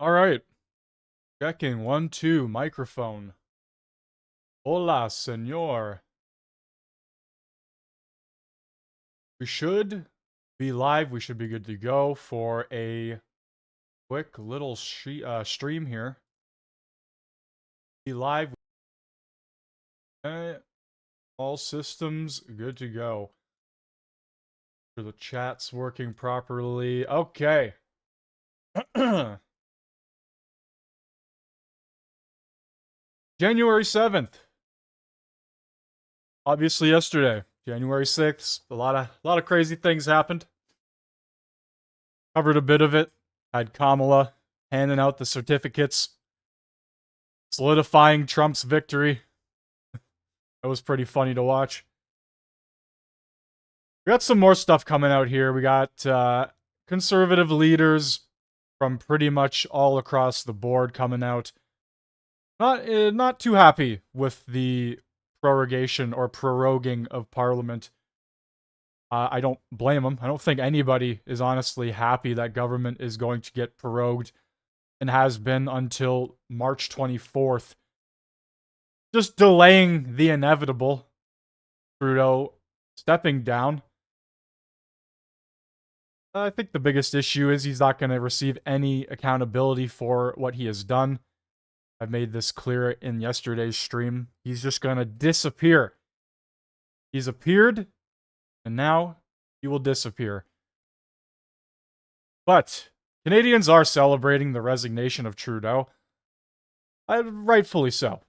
All right. Checking 1, 2, microphone. Hola, senor. We should be live. We should be good to go for a quick little stream here. Be live. All systems good to go. Sure the chat's working properly. Okay. January 7th. Obviously yesterday. January 6th. A lot of crazy things happened. Covered a bit of it. Had Kamala handing out the certificates, solidifying Trump's victory. It was pretty funny to watch. We got some more stuff coming out here. We got conservative leaders from pretty much all across the board coming out. Not too happy with the prorogation or proroguing of Parliament. I don't blame them. I don't think anybody is honestly happy that government is going to get prorogued and has been until March 24th. Just delaying the inevitable. Trudeau stepping down. I think the biggest issue is he's not going to receive any accountability for what he has done. I made this clear in yesterday's stream. He's just going to disappear. He's appeared, and now he will disappear. But Canadians are celebrating the resignation of Trudeau. Rightfully so.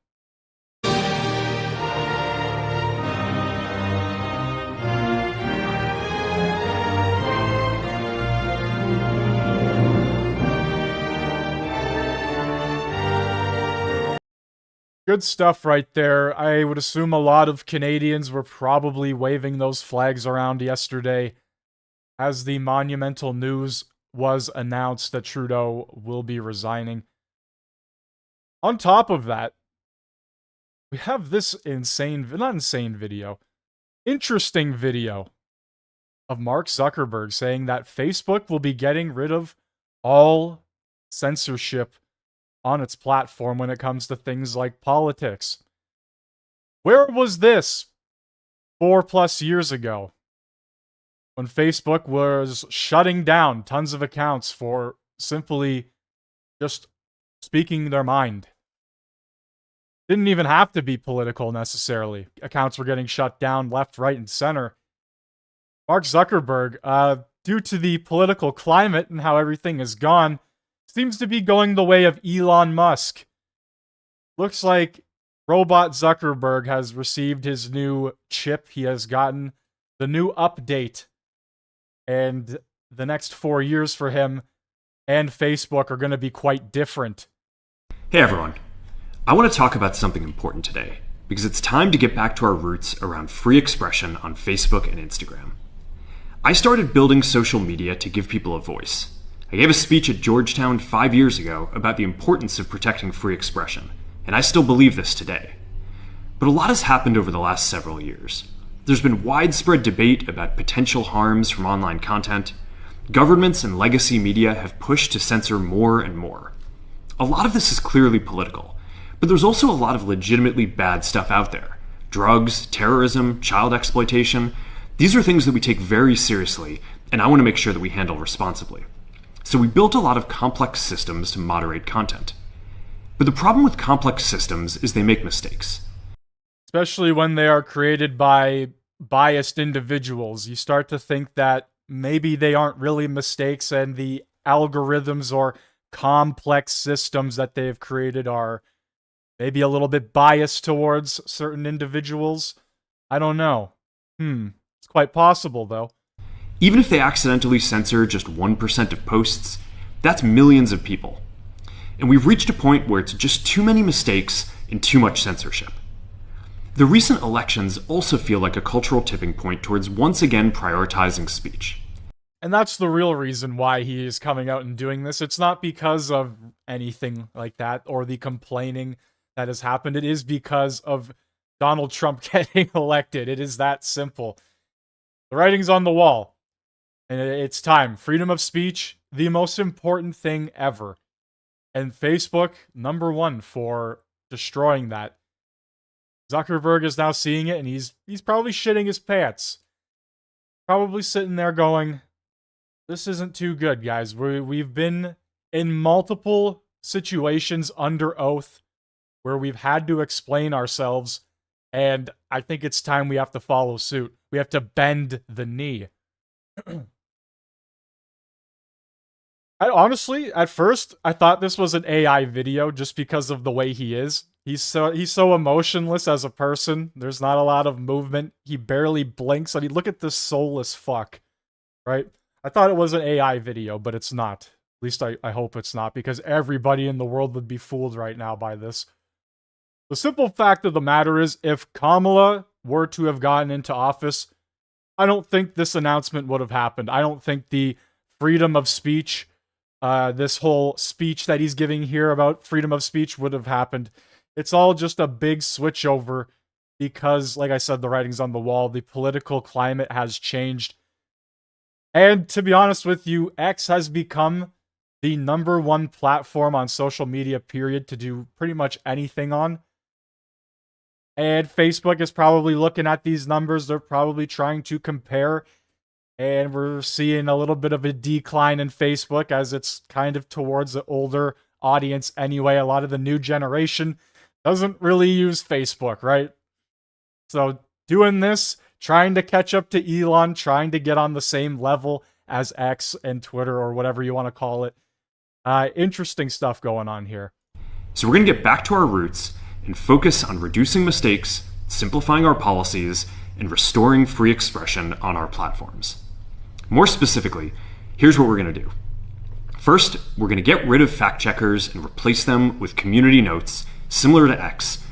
Good stuff right there. I would assume a lot of Canadians were probably waving those flags around yesterday as the monumental news was announced that Trudeau will be resigning. On top of that, we have this interesting video of Mark Zuckerberg saying that Facebook will be getting rid of all censorship on its platform when it comes to things like politics. Where was this 4+ years ago when Facebook was shutting down tons of accounts for simply just speaking their mind? Didn't even have to be political necessarily. Accounts were getting shut down left, right, and center. Mark Zuckerberg, due to the political climate and how everything has gone, seems to be going the way of Elon Musk. Looks like Robot Zuckerberg has received his new chip. He has gotten the new update. And the next 4 years for him and Facebook are going to be quite different. Hey everyone. I want to talk about something important today, because it's time to get back to our roots around free expression on Facebook and Instagram. I started building social media to give people a voice. I gave a speech at Georgetown 5 years ago about the importance of protecting free expression, and I still believe this today. But a lot has happened over the last several years. There's been widespread debate about potential harms from online content. Governments and legacy media have pushed to censor more and more. A lot of this is clearly political, but there's also a lot of legitimately bad stuff out there. Drugs, terrorism, child exploitation. These are things that we take very seriously, and I want to make sure that we handle responsibly. So we built a lot of complex systems to moderate content. But the problem with complex systems is they make mistakes. Especially when they are created by biased individuals. You start to think that maybe they aren't really mistakes and the algorithms or complex systems that they've created are maybe a little bit biased towards certain individuals. I don't know. It's quite possible, though. Even if they accidentally censor just 1% of posts, that's millions of people. And we've reached a point where it's just too many mistakes and too much censorship. The recent elections also feel like a cultural tipping point towards once again prioritizing speech. And that's the real reason why he is coming out and doing this. It's not because of anything like that or the complaining that has happened. It is because of Donald Trump getting elected. It is that simple. The writing's on the wall. And it's time. Freedom of speech, the most important thing ever. And Facebook, number one for destroying that. Zuckerberg is now seeing it, and he's probably shitting his pants. Probably sitting there going, this isn't too good, guys. We've been in multiple situations under oath where we've had to explain ourselves, and I think it's time we have to follow suit. We have to bend the knee. Honestly, at first, I thought this was an AI video just because of the way he is. He's so emotionless as a person. There's not a lot of movement. He barely blinks. I mean, look at this soulless fuck, right? I thought it was an AI video, but it's not. At least I hope it's not, because everybody in the world would be fooled right now by this. The simple fact of the matter is, if Kamala were to have gotten into office, I don't think this announcement would have happened. I don't think the freedom of speech, this whole speech that he's giving here about freedom of speech would have happened. It's all just a big switchover because, like I said, the writing's on the wall. The political climate has changed. And to be honest with you, X has become the number one platform on social media, period, to do pretty much anything on. And Facebook is probably looking at these numbers. They're probably trying to compare. And we're seeing a little bit of a decline in Facebook as it's kind of towards the older audience anyway. A lot of the new generation doesn't really use Facebook, right? So doing this, trying to catch up to Elon, trying to get on the same level as X and Twitter or whatever you want to call it. Interesting stuff going on here. So we're going to get back to our roots and focus on reducing mistakes, simplifying our policies, and restoring free expression on our platforms. More specifically, here's what we're going to do. First, we're going to get rid of fact checkers and replace them with community notes similar to X.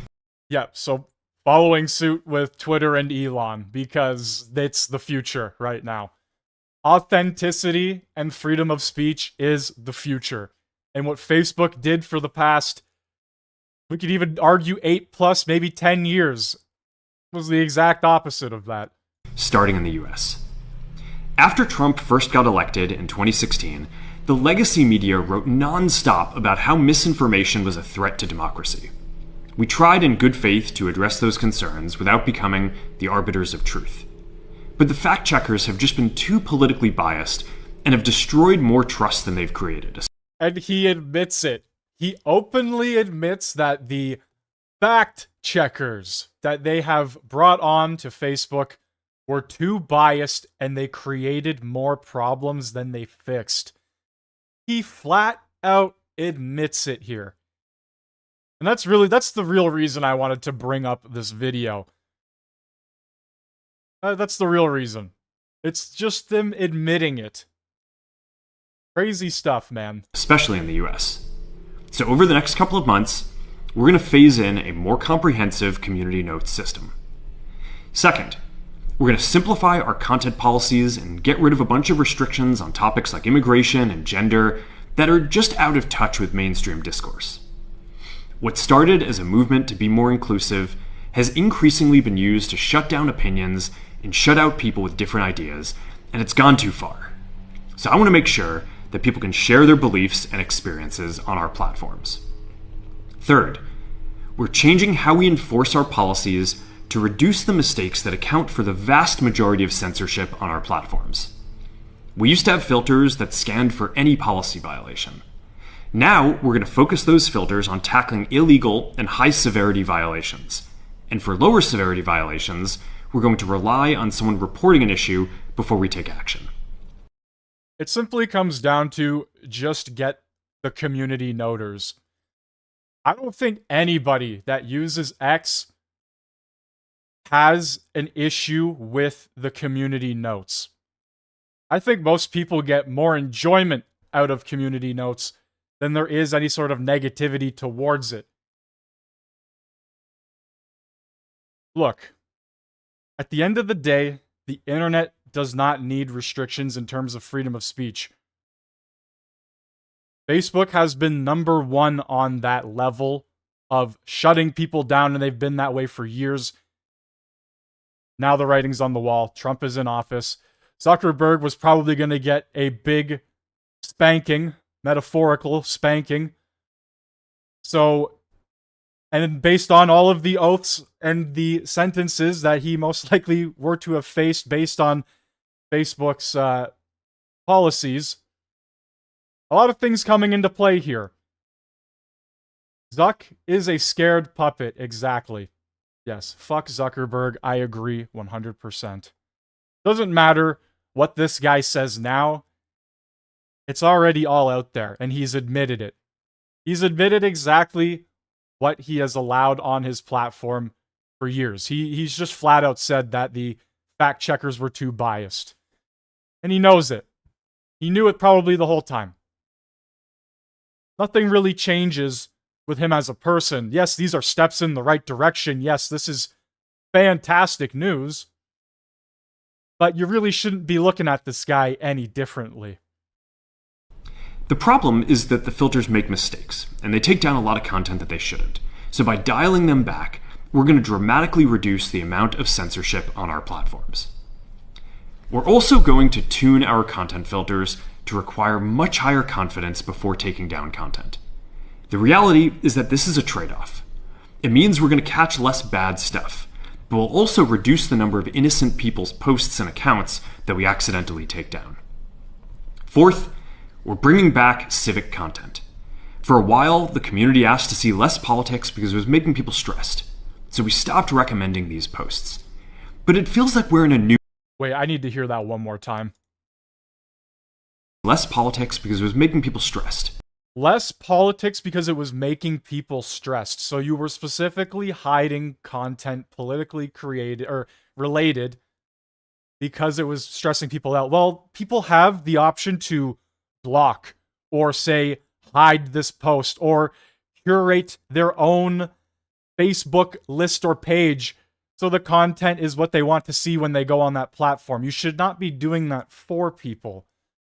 Yeah, so following suit with Twitter and Elon, because it's the future right now. Authenticity and freedom of speech is the future. And what Facebook did for the past, we could even argue 8+ maybe 10 years, was the exact opposite of that. Starting in the US. After Trump first got elected in 2016, the legacy media wrote nonstop about how misinformation was a threat to democracy. We tried in good faith to address those concerns without becoming the arbiters of truth. But the fact checkers have just been too politically biased and have destroyed more trust than they've created. And he admits it. He openly admits that the fact checkers that they have brought on to Facebook were too biased and they created more problems than they fixed. He flat out admits it here. And that's the real reason I wanted to bring up this video. That's the real reason. It's just them admitting it. Crazy stuff, man. Especially in the US. So over the next couple of months, we're going to phase in a more comprehensive community notes system. Second, we're going to simplify our content policies and get rid of a bunch of restrictions on topics like immigration and gender that are just out of touch with mainstream discourse. What started as a movement to be more inclusive has increasingly been used to shut down opinions and shut out people with different ideas, and it's gone too far. So I want to make sure that people can share their beliefs and experiences on our platforms. Third, we're changing how we enforce our policies to reduce the mistakes that account for the vast majority of censorship on our platforms. We used to have filters that scanned for any policy violation. Now, we're going to focus those filters on tackling illegal and high-severity violations. And for lower severity violations, we're going to rely on someone reporting an issue before we take action. It simply comes down to just get the community noters. I don't think anybody that uses X has an issue with the community notes. I think most people get more enjoyment out of community notes than there is any sort of negativity towards it. Look, at the end of the day, the internet does not need restrictions in terms of freedom of speech. Facebook has been number one on that level of shutting people down, and they've been that way for years. Now the writing's on the wall. Trump is in office. Zuckerberg was probably going to get a big spanking, metaphorical spanking, So, and based on all of the oaths and the sentences that he most likely were to have faced based on Facebook's policies, a lot of things coming into play here. Zuck is a scared puppet, exactly. Yes, fuck Zuckerberg, I agree 100%. Doesn't matter what this guy says now, it's already all out there, and he's admitted it. He's admitted exactly what he has allowed on his platform for years. He's just flat out said that the fact checkers were too biased. And he knows it. He knew it probably the whole time. Nothing really changes with him as a person. Yes, these are steps in the right direction. Yes, this is fantastic news. But you really shouldn't be looking at this guy any differently. The problem is that the filters make mistakes, and they take down a lot of content that they shouldn't. So by dialing them back, we're going to dramatically reduce the amount of censorship on our platforms. We're also going to tune our content filters to require much higher confidence before taking down content. The reality is that this is a trade-off. It means we're going to catch less bad stuff, but we'll also reduce the number of innocent people's posts and accounts that we accidentally take down. Fourth, we're bringing back civic content. For a while, the community asked to see less politics because it was making people stressed, so we stopped recommending these posts. But it feels like we're in a new... Wait, I need to hear that one more time. Less politics because it was making people stressed. Less politics because it was making people stressed. So you were specifically hiding content politically created or related because it was stressing people out. Well, people have the option to block or say hide this post or curate their own Facebook list or page so the content is what they want to see when they go on that platform. You should not be doing that for people.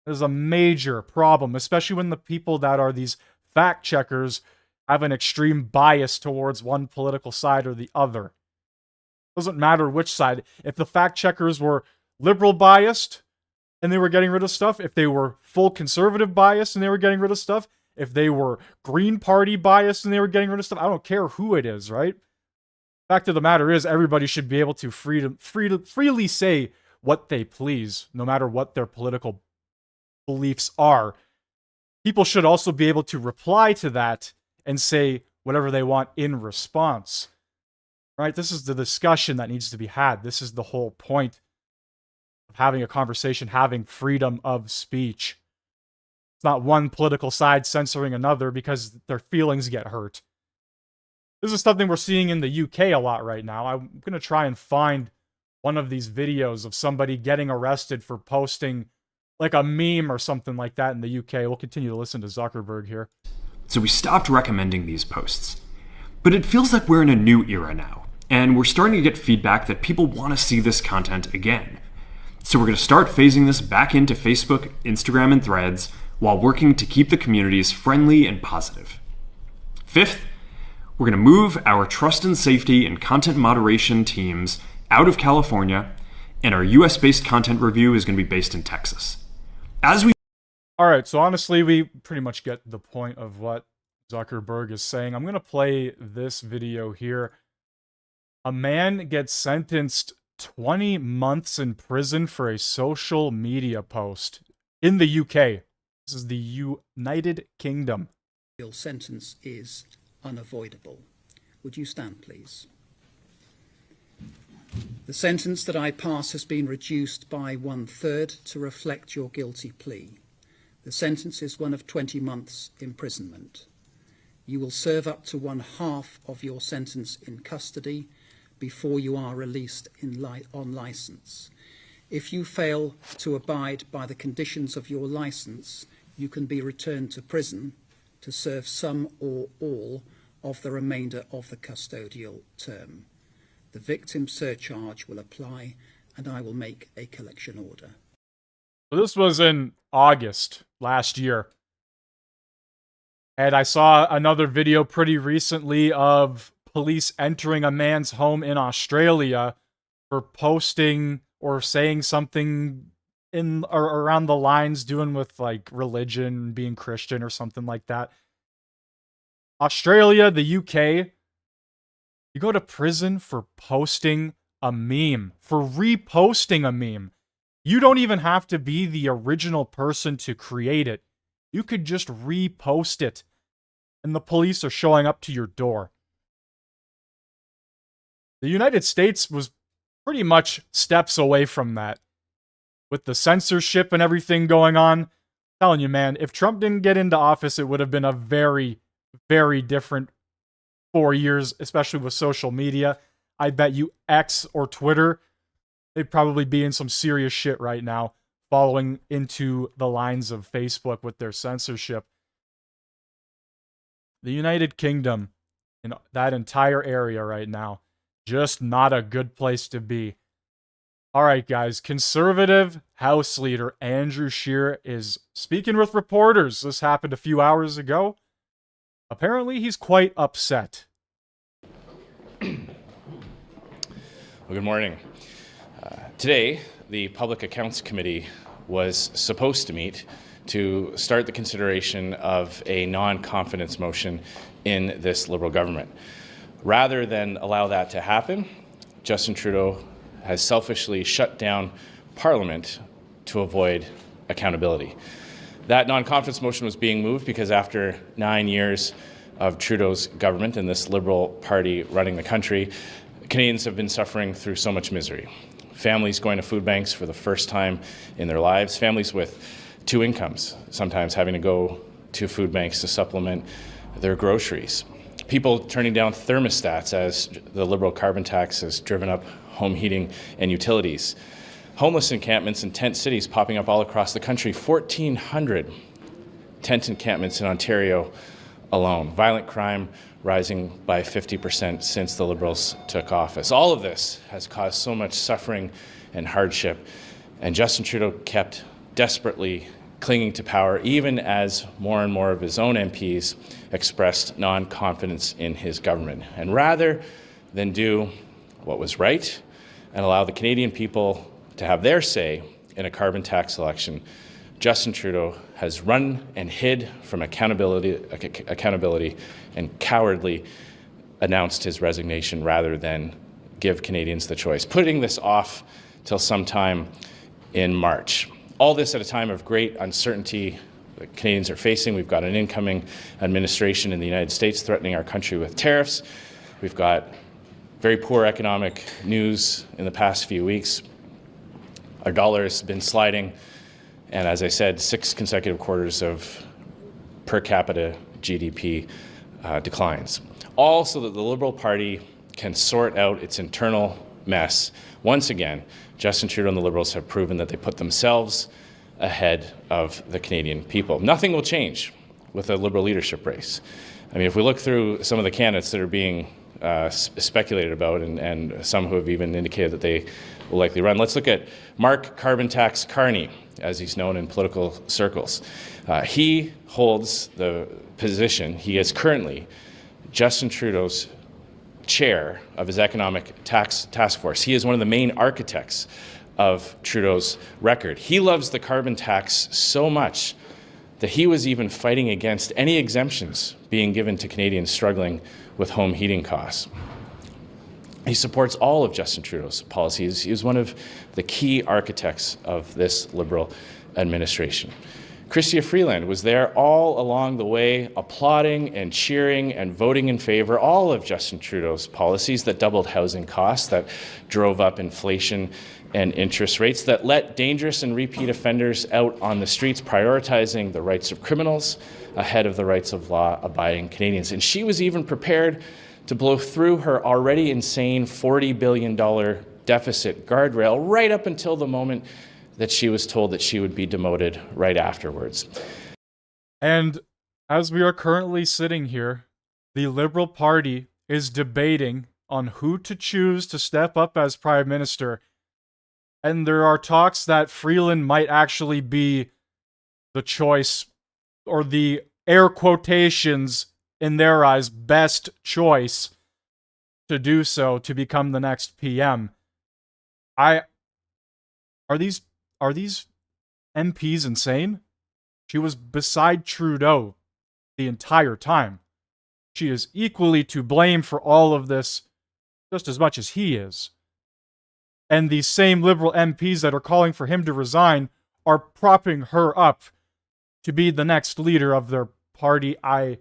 There's a major problem, especially when the people that are these fact checkers have an extreme bias towards one political side or the other. Doesn't matter which side. If the fact checkers were liberal biased and they were getting rid of stuff, if they were full conservative biased and they were getting rid of stuff, if they were Green Party biased and they were getting rid of stuff, I don't care who it is, right? Fact of the matter is, everybody should be able to freely say what they please, no matter what their political beliefs are. People should also be able to reply to that and say whatever they want in response. Right? This is the discussion that needs to be had. This is the whole point of having a conversation, having freedom of speech. It's not one political side censoring another because their feelings get hurt. This is something we're seeing in the UK a lot right now. I'm going to try and find one of these videos of somebody getting arrested for posting like a meme or something like that in the UK. We'll continue to listen to Zuckerberg here. So we stopped recommending these posts. But it feels like we're in a new era now, and we're starting to get feedback that people want to see this content again. So we're going to start phasing this back into Facebook, Instagram, and Threads while working to keep the communities friendly and positive. Fifth, we're going to move our trust and safety and content moderation teams out of California, and our US-based content review is going to be based in Texas. Alright, so honestly, we pretty much get the point of what Zuckerberg is saying. I'm going to play this video here. A man gets sentenced 20 months in prison for a social media post in the UK. This is the United Kingdom. Your sentence is unavoidable. Would you stand, please? The sentence that I pass has been reduced by 1/3 to reflect your guilty plea. The sentence is one of 20 months imprisonment. You will serve up to 1/2 of your sentence in custody before you are released on licence. If you fail to abide by the conditions of your licence, you can be returned to prison to serve some or all of the remainder of the custodial term. The victim surcharge will apply, and I will make a collection order. So this was in August last year. And I saw another video pretty recently of police entering a man's home in Australia for posting or saying something in or around the lines doing with like religion, being Christian or something like that. Australia, the UK, you go to prison for posting a meme, for reposting a meme. You don't even have to be the original person to create it. You could just repost it, and the police are showing up to your door. The United States was pretty much steps away from that. With the censorship and everything going on, I'm telling you, man, if Trump didn't get into office, it would have been a very, very different 4 years, especially with social media. I bet you X or Twitter, they'd probably be in some serious shit right now, following into the lines of Facebook with their censorship. The United Kingdom, in that entire area right now, just not a good place to be. All right, guys, Conservative House Leader Andrew Scheer is speaking with reporters. This happened a few hours ago. Apparently, he's quite upset. Well, good morning. Today, the Public Accounts Committee was supposed to meet to start the consideration of a non-confidence motion in this Liberal government. Rather than allow that to happen, Justin Trudeau has selfishly shut down Parliament to avoid accountability. That non-confidence motion was being moved because after 9 years of Trudeau's government and this Liberal Party running the country, Canadians have been suffering through so much misery. Families going to food banks for the first time in their lives, families with two incomes, sometimes having to go to food banks to supplement their groceries. People turning down thermostats as the Liberal carbon tax has driven up home heating and utilities. Homeless encampments in tent cities popping up all across the country. 1,400 tent encampments in Ontario alone. Violent crime rising by 50% since the Liberals took office. All of this has caused so much suffering and hardship, and Justin Trudeau kept desperately clinging to power, even as more and more of his own MPs expressed non-confidence in his government. And rather than do what was right and allow the Canadian people to have their say in a carbon tax election, Justin Trudeau has run and hid from accountability and cowardly announced his resignation rather than give Canadians the choice, putting this off till sometime in March. All this at a time of great uncertainty that Canadians are facing. We've got an incoming administration in the United States threatening our country with tariffs. We've got very poor economic news in the past few weeks. Our dollar has been sliding, and as I said, 6 consecutive quarters of per capita GDP declines. All so that the Liberal Party can sort out its internal mess. Once again, Justin Trudeau and the Liberals have proven that they put themselves ahead of the Canadian people. Nothing will change with a Liberal leadership race. I mean, if we look through some of the candidates that are being speculated about and some who have even indicated that they will likely run, let's look at Mark Carbon Tax Carney, as he's known in political circles. He holds the position, he is currently Justin Trudeau's chair of his economic task force. He is one of the main architects of Trudeau's record. He loves the carbon tax so much that he was even fighting against any exemptions being given to Canadians struggling with home heating costs. He supports all of Justin Trudeau's policies. He was one of the key architects of this Liberal administration. Chrystia Freeland was there all along the way, applauding and cheering and voting in favor all of Justin Trudeau's policies that doubled housing costs, that drove up inflation and interest rates, that let dangerous and repeat offenders out on the streets, prioritizing the rights of criminals ahead of the rights of law-abiding Canadians. And she was even prepared to blow through her already insane $40 billion deficit guardrail right up until the moment that she was told that she would be demoted right afterwards. And as we are currently sitting here, the Liberal Party is debating on who to choose to step up as Prime Minister. And there are talks that Freeland might actually be the choice, or the air quotations in their eyes, best choice to do so, to become the next PM. Are these MPs insane? She was beside Trudeau the entire time. she is equally to blame for all of this, just as much as he is. And these same Liberal MPs that are calling for him to resign are propping her up to be the next leader of their party. I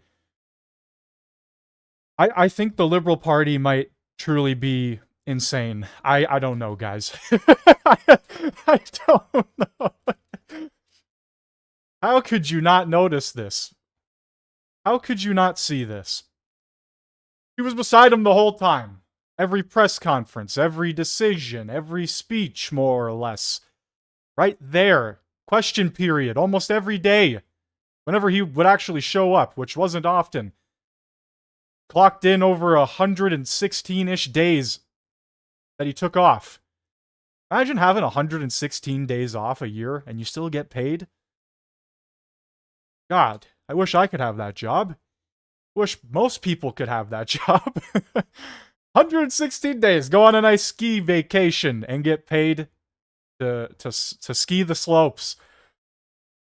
think the Liberal Party might truly be insane. I don't know, guys. I don't know. How could you not notice this? How could you not see this? He was beside him the whole time. Every press conference, every decision, every speech, more or less. Right there. Question period, almost every day. Whenever he would actually show up, which wasn't often. Clocked in over 116-ish days that he took off. Imagine having 116 days off a year and you still get paid. God, I wish I could have that job. Wish most people could have that job. 116 days, go on a nice ski vacation and get paid to ski the slopes.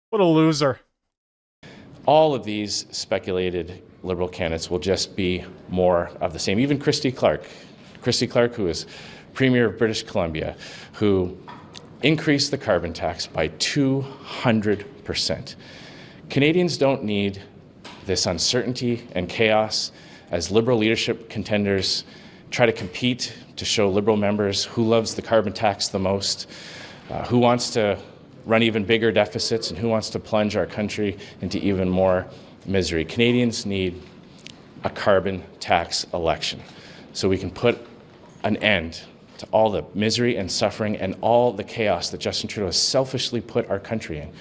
What a loser. All of these speculated Liberal candidates will just be more of the same. Even Christy Clark, who is Premier of British Columbia, who increased the carbon tax by 200%. Canadians don't need this uncertainty and chaos as Liberal leadership contenders try to compete to show Liberal members who loves the carbon tax the most, who wants to run even bigger deficits, and who wants to plunge our country into even more misery. Canadians need a carbon tax election so we can put an end to all the misery and suffering and all the chaos that Justin Trudeau has selfishly put our country in.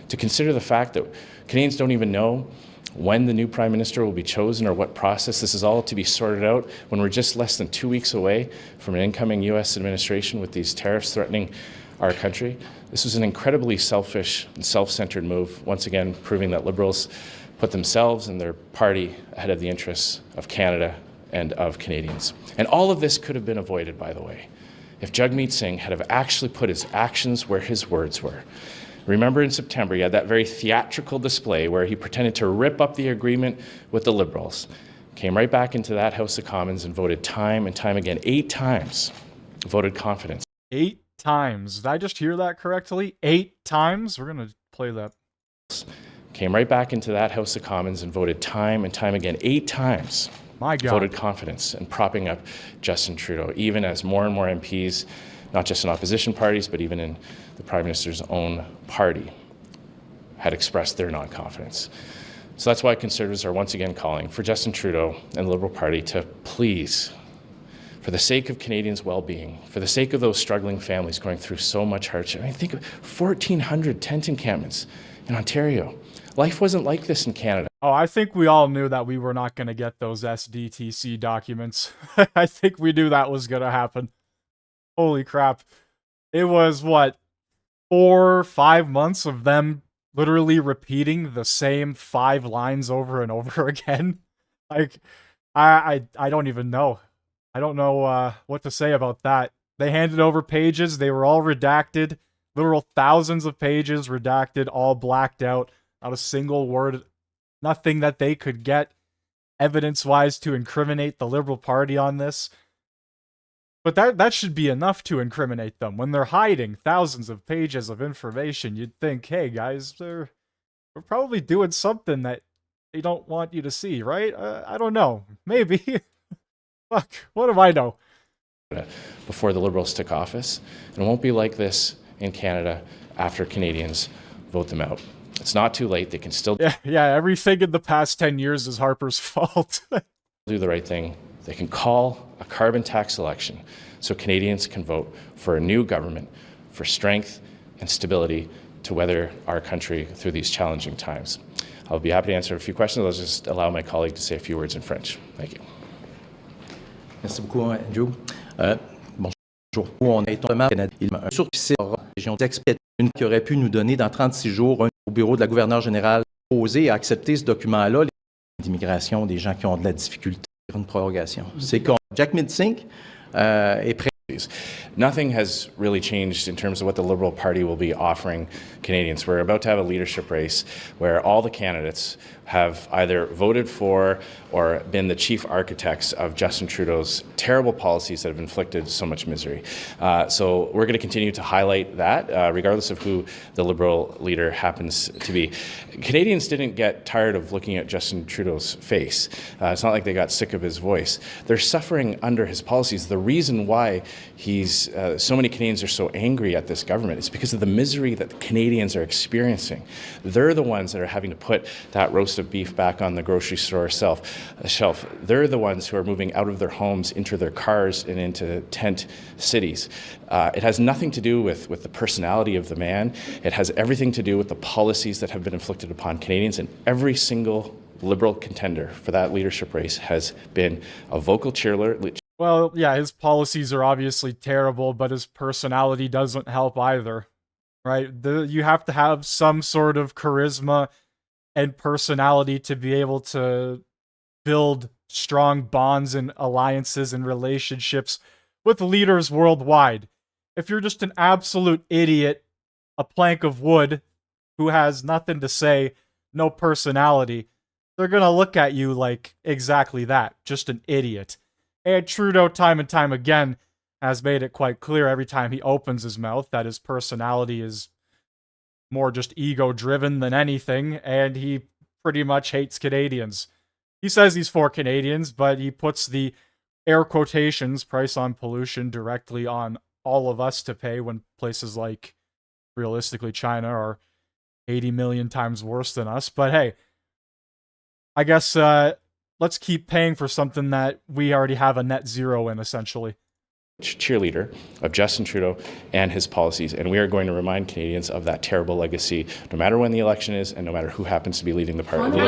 To consider the fact that Canadians don't even know when the new Prime Minister will be chosen or what process. This is all to be sorted out when we're just less than 2 weeks away from an incoming U.S. administration with these tariffs threatening our country. This was an incredibly selfish and self-centered move, once again proving that Liberals put themselves and their party ahead of the interests of Canada and of Canadians. And all of this could have been avoided, by the way, if Jagmeet Singh had have actually put his actions where his words were. Remember in September, he had that very theatrical display where he pretended to rip up the agreement with the Liberals, came right back into that House of Commons and voted time and time again, 8 times, voted confidence. 8 times. Did I just hear that correctly? 8 times? We're going to play that. Came right back into that House of Commons and voted time and time again, 8 times. My God. Voted confidence and propping up Justin Trudeau, even as more and more MPs, not just in opposition parties, but even in the Prime Minister's own party, had expressed their non-confidence. So that's why Conservatives are once again calling for Justin Trudeau and the Liberal Party to please, for the sake of Canadians' well-being, for the sake of those struggling families going through so much hardship. I mean, think of 1,400 tent encampments in Ontario. Life wasn't like this in Canada. Oh, I think we all knew that we were not going to get those SDTC documents. I think we knew that was going to happen. Holy crap. It was, what, 4 or 5 months of them literally repeating the same 5 lines over and over again? Like, I don't even know. I don't know what to say about that. They handed over pages. They were all redacted. Literal thousands of pages redacted, all blacked out. Not a single word. Nothing that they could get evidence-wise to incriminate the Liberal Party on this. But that should be enough to incriminate them. When they're hiding thousands of pages of information, you'd think, hey guys, we're probably doing something that they don't want you to see, right? I don't know. Maybe. Fuck, what do I know? Before the Liberals took office. And it won't be like this in Canada after Canadians vote them out. It's not too late. They can still Yeah, everything in the past 10 years is Harper's fault. do the right thing. They can call a carbon tax election so Canadians can vote for a new government, for strength and stability to weather our country through these challenging times. I'll be happy to answer a few questions. I'll just allow my colleague to say a few words in French. Thank you. Merci beaucoup, Andrew. Bonjour. On est totalement Canada. Il m'a un surpissé la région d'expédition une qui aurait pu nous donner dans 36 jours au bureau de la gouverneure générale posé à accepter ce document-là, d'immigration, des gens qui ont de la difficulté, une prorogation. C'est qu'on Jagmeet Singh est prêt. Nothing has really changed in terms of what the Liberal Party will be offering Canadians. We're about to have a leadership race where all the candidates have either voted for or been the chief architects of Justin Trudeau's terrible policies that have inflicted so much misery. So we're going to continue to highlight that, regardless of who the Liberal leader happens to be. Canadians didn't get tired of looking at Justin Trudeau's face. It's not like they got sick of his voice. They're suffering under his policies. The reason why so many Canadians are so angry at this government is because of the misery that the Canadians are experiencing. They're the ones that are having to put that roast of beef back on the grocery store shelf. They're the ones who are moving out of their homes into their cars and into tent cities. It has nothing to do with the personality of the man. It has everything to do with the policies that have been inflicted upon Canadians, and every single Liberal contender for that leadership race has been a vocal cheerleader. Well, yeah, his policies are obviously terrible, but his personality doesn't help either, right? You have to have some sort of charisma and personality to be able to build strong bonds and alliances and relationships with leaders worldwide. If you're just an absolute idiot, a plank of wood who has nothing to say, no personality, they're going to look at you like exactly that, just an idiot. And Trudeau, time and time again, has made it quite clear every time he opens his mouth that his personality is more just ego-driven than anything, and he pretty much hates Canadians. He says he's for Canadians, but he puts the air quotations price on pollution directly on all of us to pay when places like, realistically, China are 80 million times worse than us. But hey, I guess let's keep paying for something that we already have a net zero in, essentially. Cheerleader of Justin Trudeau and his policies, and we are going to remind Canadians of that terrible legacy, no matter when the election is and no matter who happens to be leading the party.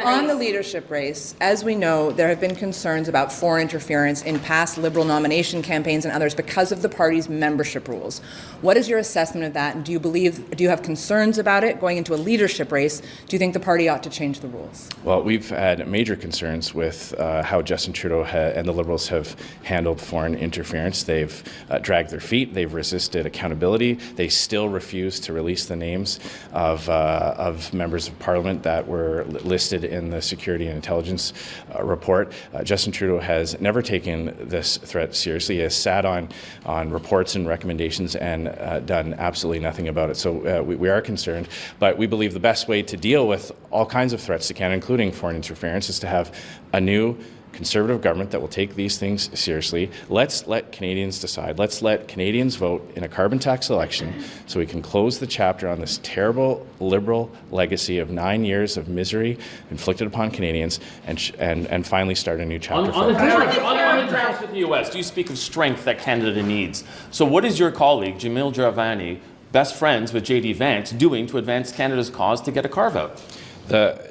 On the leadership race, as we know, there have been concerns about foreign interference in past Liberal nomination campaigns and others because of the party's membership rules. What is your assessment of that? And do you have concerns about it going into a leadership race? Do you think the party ought to change the rules? Well, we've had major concerns with how Justin Trudeau and the Liberals have handled foreign interference. They've dragged their feet. They've resisted accountability. They still refuse to release the names of members of Parliament that were listed in the Security and Intelligence report. Justin Trudeau has never taken this threat seriously. He has sat on reports and recommendations and done absolutely nothing about it. So we are concerned, but we believe the best way to deal with all kinds of threats to Canada, including foreign interference, is to have a new Conservative government that will take these things seriously. Let's let Canadians decide. Let's let Canadians vote in a carbon tax election so we can close the chapter on this terrible Liberal legacy of 9 years of misery inflicted upon Canadians and finally start a new chapter. On the tariffs with the U.S., do you speak of strength that Canada needs? So what is your colleague, Jamil Jaravani, best friends with J.D. Vance, doing to advance Canada's cause to get a carve-out?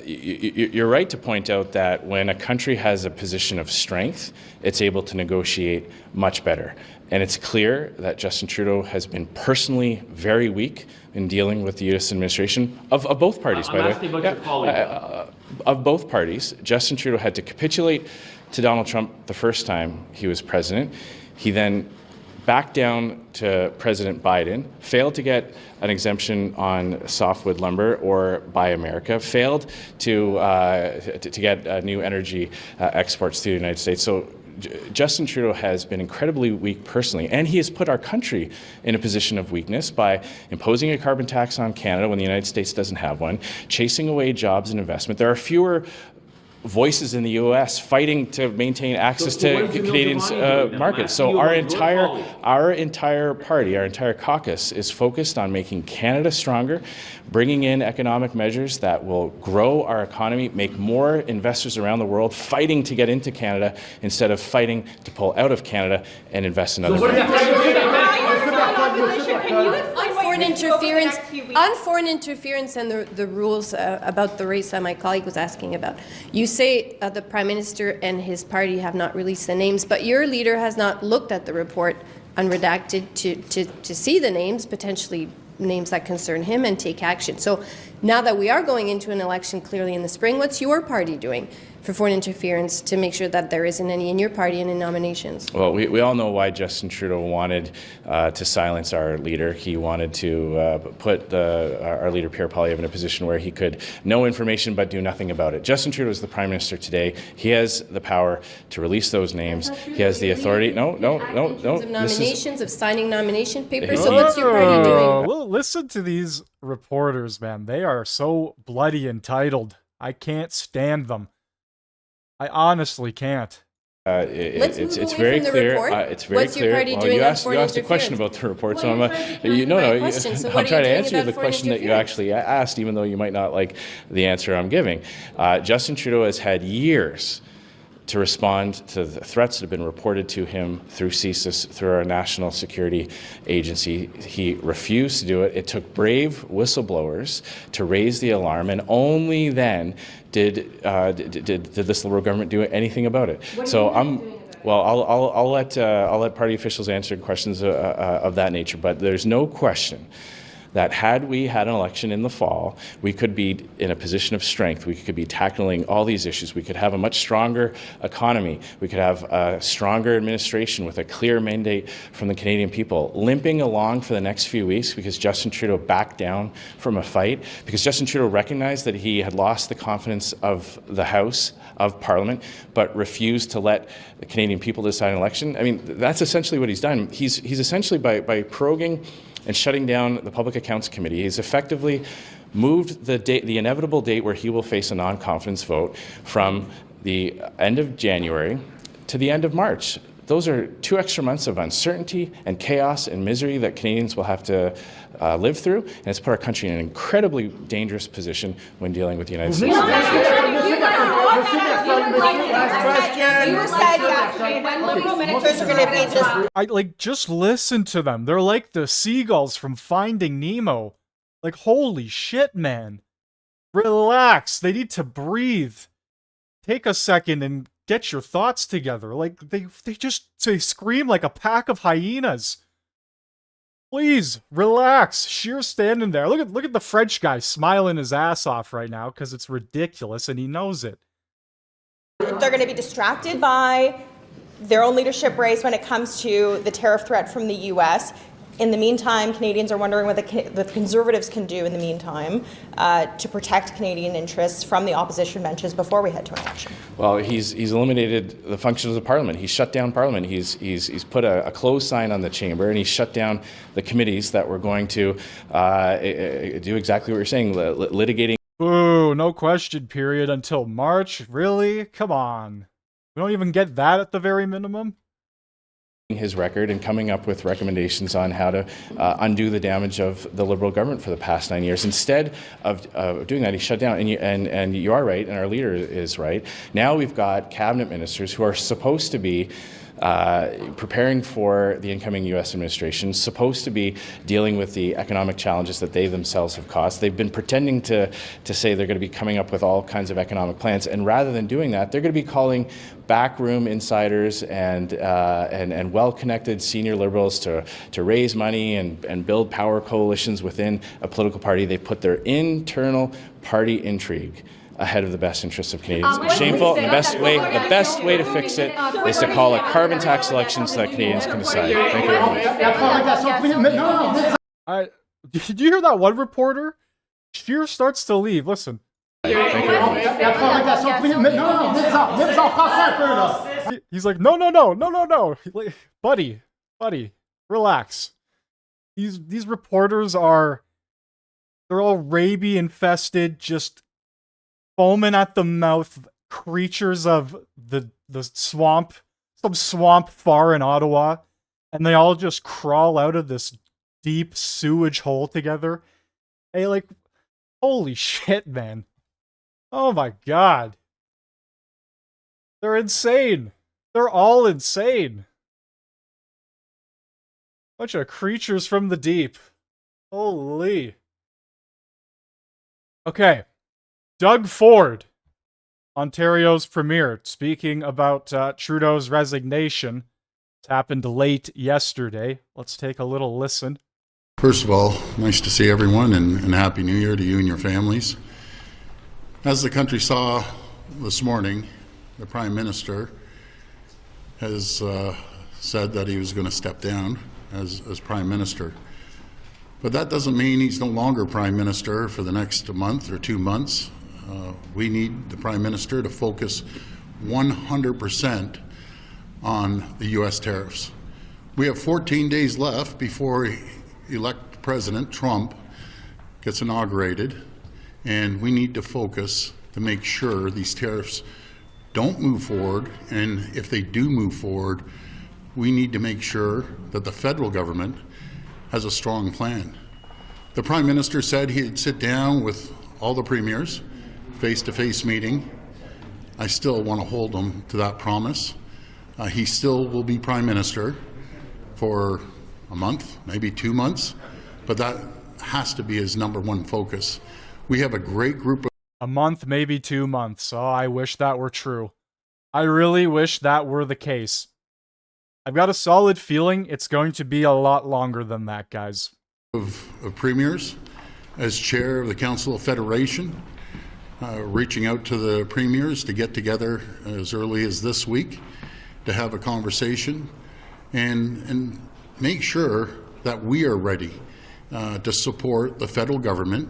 You're right to point out that when a country has a position of strength, it's able to negotiate much better. And it's clear that Justin Trudeau has been personally very weak in dealing with the U.S. administration of both parties, by the way. Of both parties. Justin Trudeau had to capitulate to Donald Trump the first time he was president. He then backed down to President Biden, failed to get an exemption on softwood lumber or Buy America, failed to get new energy exports to the United States. So Justin Trudeau has been incredibly weak personally, and he has put our country in a position of weakness by imposing a carbon tax on Canada when the United States doesn't have one, chasing away jobs and investment. There are fewer voices in the U.S. fighting to maintain access to Canadians' markets. So our entire party, our entire caucus is focused on making Canada stronger, bringing in economic measures that will grow our economy, make more investors around the world fighting to get into Canada instead of fighting to pull out of Canada and invest in other countries. On foreign interference and the rules about the race that my colleague was asking about, you say the Prime Minister and his party have not released the names, but your leader has not looked at the report unredacted to see the names, potentially names that concern him, and take action. So now that we are going into an election clearly in the spring, what's your party doing? for foreign interference to make sure that there isn't any in your party and in nominations? Well, we all know why Justin Trudeau wanted to silence our leader. He wanted to put our leader, Pierre Poilievre, in a position where he could know information but do nothing about it. Justin Trudeau is the Prime Minister today. He has the power to release those names. He has the authority. No. Of nominations, of signing nomination papers. So what's your party doing? Well, listen to these reporters, man. They are so bloody entitled. I can't stand them. I honestly can't. It's very clear. It's very What's your clear. party Well, doing you on asked foreign a question interference? about the report, Well, so I'm trying to answer the about question that you foreign actually asked, even though you might not like the answer I'm giving. Justin Trudeau has had years to respond to the threats that have been reported to him through CSIS, through our National Security Agency. He refused to do it. It took brave whistleblowers to raise the alarm, and only then did this Liberal government do anything about it. So I'll let party officials answer questions of that nature, but there's no question that had we had an election in the fall, we could be in a position of strength. We could be tackling all these issues. We could have a much stronger economy. We could have a stronger administration with a clear mandate from the Canadian people, limping along for the next few weeks because Justin Trudeau backed down from a fight, because Justin Trudeau recognized that he had lost the confidence of the House, of Parliament, but refused to let the Canadian people decide an election. I mean, that's essentially what he's done. He's essentially, by proroguing and shutting down the Public Accounts Committee, he's effectively moved the inevitable date where he will face a non-confidence vote from the end of January to the end of March. Those are 2 extra months of uncertainty and chaos and misery that Canadians will have to live through, and it's put our country in an incredibly dangerous position when dealing with the United States. Just listen to them. They're like the seagulls from Finding Nemo. Like, holy shit, man. Relax. They need to breathe. Take a second and get your thoughts together. Like, they scream like a pack of hyenas. Please, relax. Sheer's standing there. Look at the French guy smiling his ass off right now because it's ridiculous and he knows it. They're going to be distracted by their own leadership race when it comes to the tariff threat from the U.S. In the meantime, Canadians are wondering what the Conservatives can do in the meantime to protect Canadian interests from the opposition benches before we head to an election. Well, he's eliminated the functions of Parliament. He's shut down Parliament. He's put a close sign on the chamber, and he's shut down the committees that were going to do exactly what you're saying, litigating. Ooh, no question period until March? Really? Come on. We don't even get that at the very minimum? His record and coming up with recommendations on how to undo the damage of the Liberal government for the past 9 years. Instead of doing that, he shut down. And you are right, and our leader is right. Now we've got cabinet ministers who are supposed to be preparing for the incoming U.S. administration, supposed to be dealing with the economic challenges that they themselves have caused. They've been pretending to say they're going to be coming up with all kinds of economic plans, and rather than doing that, they're going to be calling backroom insiders and well-connected senior Liberals to raise money and build power coalitions within a political party. They put their internal party intrigue ahead of the best interests of Canadians. Shameful, and the best way to fix it is to call a carbon tax election so that Canadians can decide. Thank you very much. Did you hear that one reporter? Sheer starts to leave. Listen. Thank you very much. He's like, no. Like, buddy, relax. These reporters they're all rabies infested, just foaming at the mouth creatures of the swamp, some swamp far in Ottawa, and they all just crawl out of this deep sewage hole together. Hey, like, holy shit, man. Oh my god. They're insane. They're all insane. Bunch of creatures from the deep. Holy. Okay. Doug Ford, Ontario's premier, speaking about Trudeau's resignation. It happened late yesterday. Let's take a little listen. First of all, nice to see everyone, and Happy New Year to you and your families. As the country saw this morning, the Prime Minister has said that he was going to step down as Prime Minister. But that doesn't mean he's no longer Prime Minister for the next month or 2 months. We need the Prime Minister to focus 100% on the U.S. tariffs. We have 14 days left before elect President Trump gets inaugurated, and we need to focus to make sure these tariffs don't move forward, and if they do move forward, we need to make sure that the federal government has a strong plan. The Prime Minister said he'd sit down with all the premiers, face-to-face meeting. I still want to hold him to that promise. He still will be Prime Minister for a month, maybe 2 months, but that has to be his number one focus. We have a great group of A month, maybe 2 months. Oh, I wish that were true. I really wish that were the case. I've got a solid feeling it's going to be a lot longer than that, guys. of premiers. As chair of the Council of Federation, reaching out to the premiers to get together as early as this week to have a conversation and make sure that we are ready to support the federal government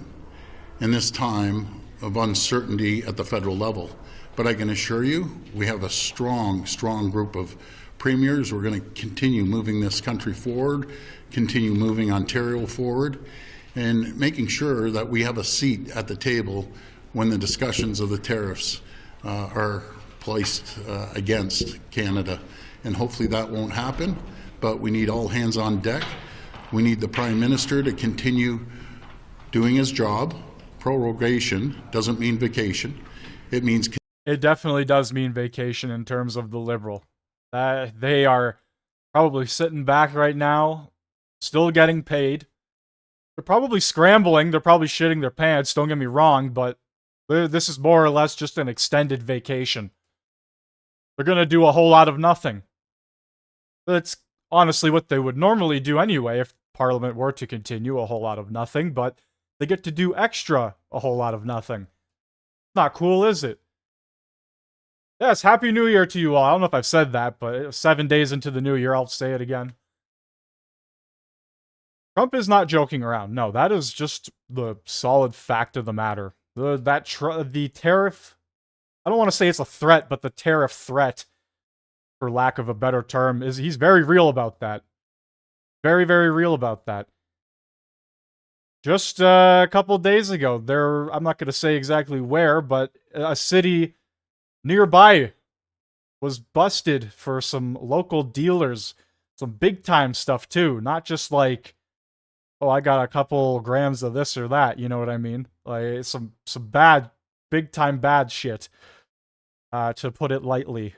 in this time of uncertainty at the federal level. But I can assure you, we have a strong group of premiers. We're going to continue moving this country forward, continue moving Ontario forward, and making sure that we have a seat at the table when the discussions of the tariffs are placed against Canada. And hopefully that won't happen, but we need all hands on deck. We need the Prime Minister to continue doing his job. Prorogation doesn't mean vacation. It means... It definitely does mean vacation in terms of the Liberal. They are probably sitting back right now, still getting paid. They're probably scrambling. They're probably shitting their pants, don't get me wrong, but this is more or less just an extended vacation. They're going to do a whole lot of nothing. That's honestly what they would normally do anyway if Parliament were to continue, a whole lot of nothing, but they get to do extra a whole lot of nothing. Not cool, is it? Yes, Happy New Year to you all. I don't know if I've said that, but 7 days into the new year, I'll say it again. Trump is not joking around. No, that is just the solid fact of the matter. The tariff, I don't want to say it's a threat, but the tariff threat, for lack of a better term, he's very real about that. Very, very real about that. Just a couple days ago, I'm not going to say exactly where, but a city nearby was busted for some local dealers, some big time stuff too, not just like, oh, I got a couple grams of this or that, you know what I mean? Like some bad, big time bad shit, to put it lightly,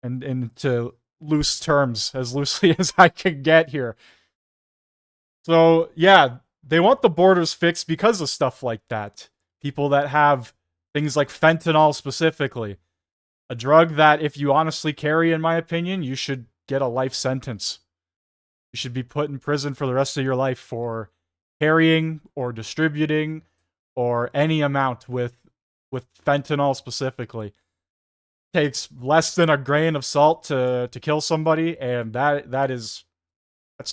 and into loose terms, as loosely as I can get here. So yeah, they want the borders fixed because of stuff like that. People that have things like fentanyl specifically. A drug that, if you honestly carry, in my opinion, you should get a life sentence. You should be put in prison for the rest of your life for carrying or distributing or any amount with fentanyl specifically. It takes less than a grain of salt to kill somebody, and that's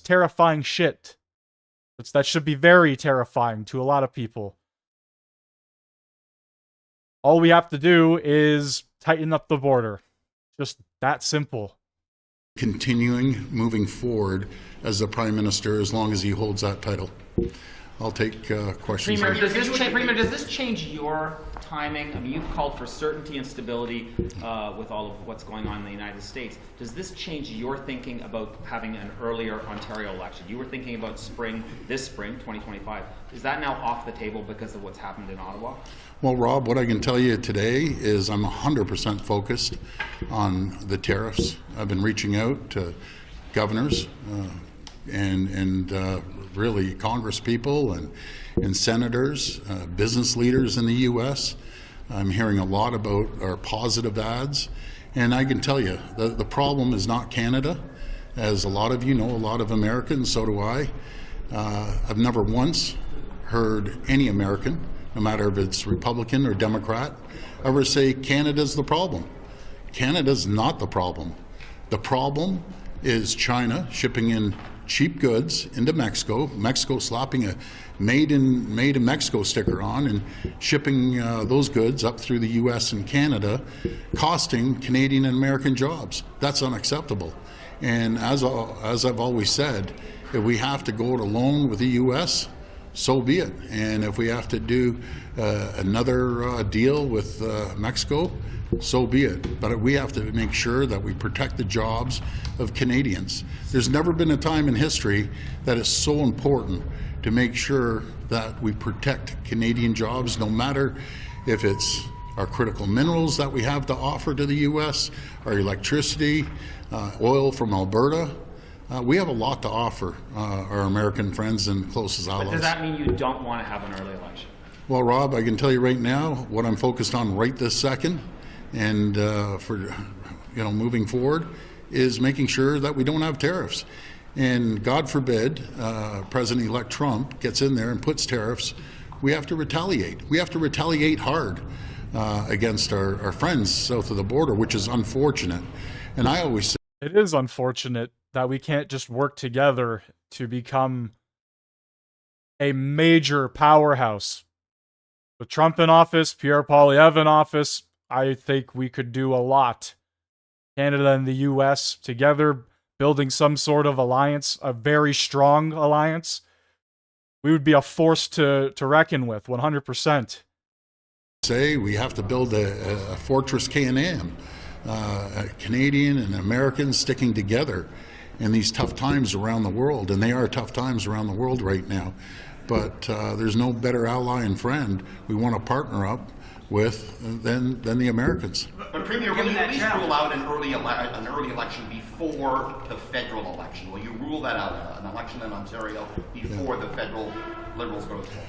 terrifying shit. That should be very terrifying to a lot of people. All we have to do is tighten up the border. Just that simple. Continuing moving forward as the Prime Minister as long as he holds that title. I'll take questions. Premier, does this change your timing? I mean, you've called for certainty and stability with all of what's going on in the United States. Does this change your thinking about having an earlier Ontario election? You were thinking about this spring, 2025. Is that now off the table because of what's happened in Ottawa? Well, Rob, what I can tell you today is I'm 100% focused on the tariffs. I've been reaching out to governors and really Congress people and senators, business leaders in the U.S. I'm hearing a lot about our positive ads. And I can tell you, the problem is not Canada. As a lot of you know, a lot of Americans, so do I. I've never once heard any American, no matter if it's Republican or Democrat, ever say Canada's the problem. Canada's not the problem. The problem is China shipping in cheap goods into Mexico, Mexico slapping a made in Mexico sticker on and shipping those goods up through the US and Canada, costing Canadian and American jobs. That's unacceptable. And as I've always said, if we have to go it alone with the US, so be it. And if we have to do another deal with Mexico, so be it. But we have to make sure that we protect the jobs of Canadians. There's never been a time in history that is so important to make sure that we protect Canadian jobs, no matter if it's our critical minerals that we have to offer to the U.S., our electricity, oil from Alberta. We have a lot to offer our American friends and closest allies. But does that mean you don't want to have an early election? Well, Rob, I can tell you right now what I'm focused on right this second, and for moving forward, is making sure that we don't have tariffs. And God forbid President-elect Trump gets in there and puts tariffs, we have to retaliate. We have to retaliate hard against our friends south of the border, which is unfortunate. And I always say it is unfortunate that we can't just work together to become a major powerhouse. With Trump in office, Pierre Poilievre in office, I think we could do a lot. Canada and the US together, building some sort of alliance, a very strong alliance. We would be a force to reckon with, 100%. Say we have to build a fortress Can-Am, Canadian and Americans sticking together in these tough times around the world, and they are tough times around the world right now. But there's no better ally and friend we want to partner up with than the Americans. But Premier, will you at least rule out an early election before the federal election? Will you rule that out, an election in Ontario before the federal Liberals go to polls?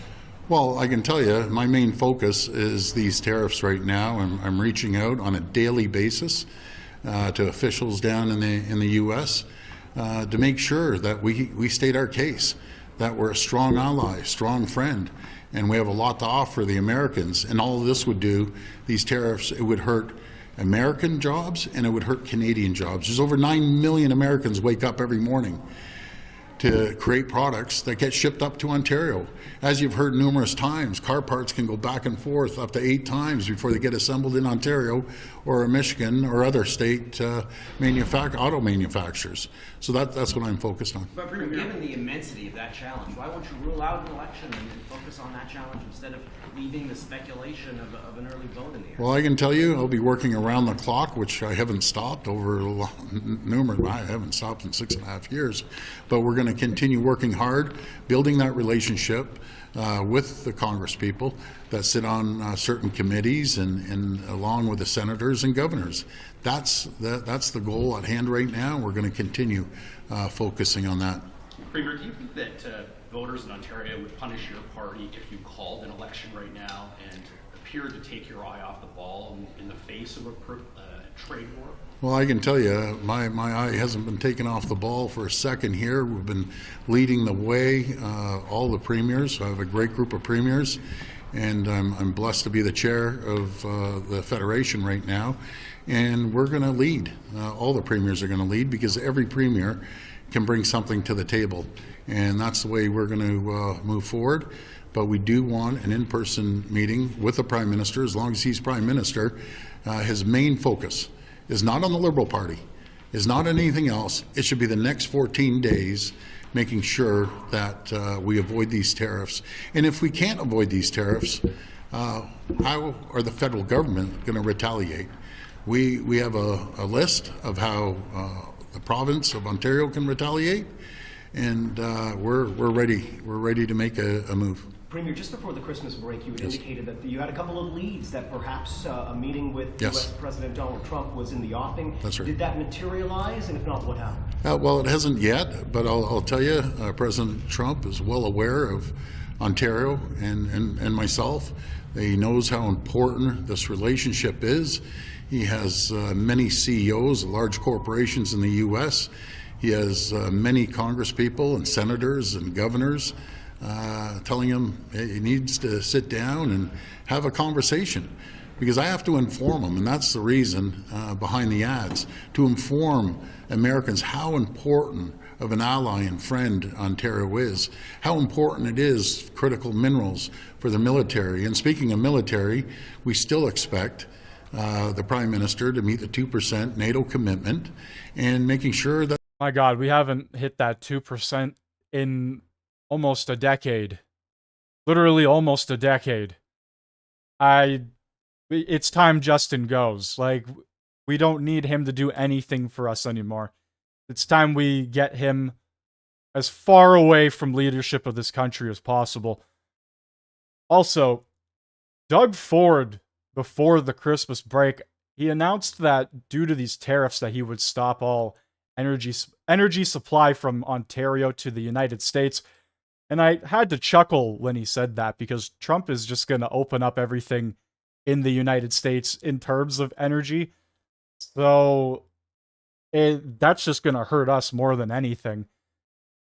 Well, I can tell you, my main focus is these tariffs right now. I'm reaching out on a daily basis to officials down in the U.S. To make sure that we state our case, that we're a strong ally, strong friend, and we have a lot to offer the Americans. And all this would do, these tariffs, it would hurt American jobs and it would hurt Canadian jobs. There's over 9 million Americans wake up every morning to create products that get shipped up to Ontario. As you've heard numerous times, car parts can go back and forth up to 8 times before they get assembled in Ontario or Michigan or other state auto manufacturers. So that's what I'm focused on. But given the immensity of that challenge, why won't you rule out an election and focus on that challenge instead of leaving the speculation of an early vote in the air? Well, I can tell you I'll be working around the clock, which I haven't stopped I haven't stopped in 6.5 years. But we're going to continue working hard, building that relationship with the Congress people that sit on certain committees and along with the senators and governors. That's the goal at hand right now. We're going to continue focusing on that. Premier, do you think that voters in Ontario would punish your party if you called an election right now and appeared to take your eye off the ball in the face of a trade war? Well, I can tell you, my eye hasn't been taken off the ball for a second here. We've been leading the way, all the premiers. I have a great group of premiers, and I'm blessed to be the chair of the Federation right now. And we're going to lead. All the premiers are going to lead because every premier can bring something to the table. And that's the way we're going to move forward. But we do want an in-person meeting with the Prime Minister, as long as he's Prime Minister. His main focus is not on the Liberal Party, is not on anything else. It should be the next 14 days making sure that we avoid these tariffs. And if we can't avoid these tariffs, how are the federal government going to retaliate? We have a list of how the province of Ontario can retaliate, and we're ready. We're ready to make a move. Premier, just before the Christmas break, you had indicated that you had a couple of leads, that perhaps a meeting with U.S. President Donald Trump was in the offing. That's right. Did that materialize, and if not, what happened? Well, it hasn't yet, but I'll tell you, President Trump is well aware of Ontario and myself. He knows how important this relationship is. He has many CEOs of large corporations in the U.S. He has many congresspeople and senators and governors telling him he needs to sit down and have a conversation because I have to inform them, and that's the reason behind the ads, to inform Americans how important of an ally and friend Ontario is, how important it is, critical minerals for the military. And speaking of military, we still expect the Prime Minister to meet the 2% NATO commitment and making sure that... My God, we haven't hit that 2% in almost a decade. Literally almost a decade. It's time Justin goes. Like, we don't need him to do anything for us anymore. It's time we get him as far away from leadership of this country as possible. Also, Doug Ford, before the Christmas break, he announced that due to these tariffs that he would stop all energy supply from Ontario to the United States. And I had to chuckle when he said that, because Trump is just going to open up everything in the United States in terms of energy. So that's just going to hurt us more than anything.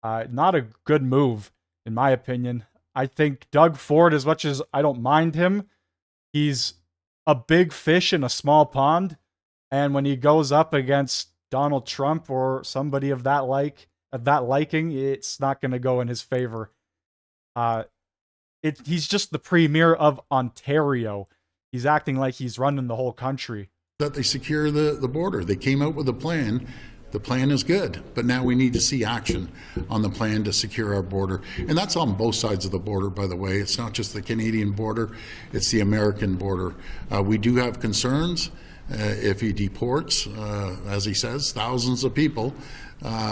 Not a good move, in my opinion. I think Doug Ford, as much as I don't mind him, he's a big fish in a small pond. And when he goes up against Donald Trump or somebody of that liking, it's not going to go in his favor. He's just the premier of Ontario. He's acting like he's running the whole country. That they secure the border. They came out with a plan. The plan is good, but now we need to see action on the plan to secure our border. And that's on both sides of the border, by the way. It's not just the Canadian border, it's the American border. We do have concerns if he deports, as he says, thousands of people.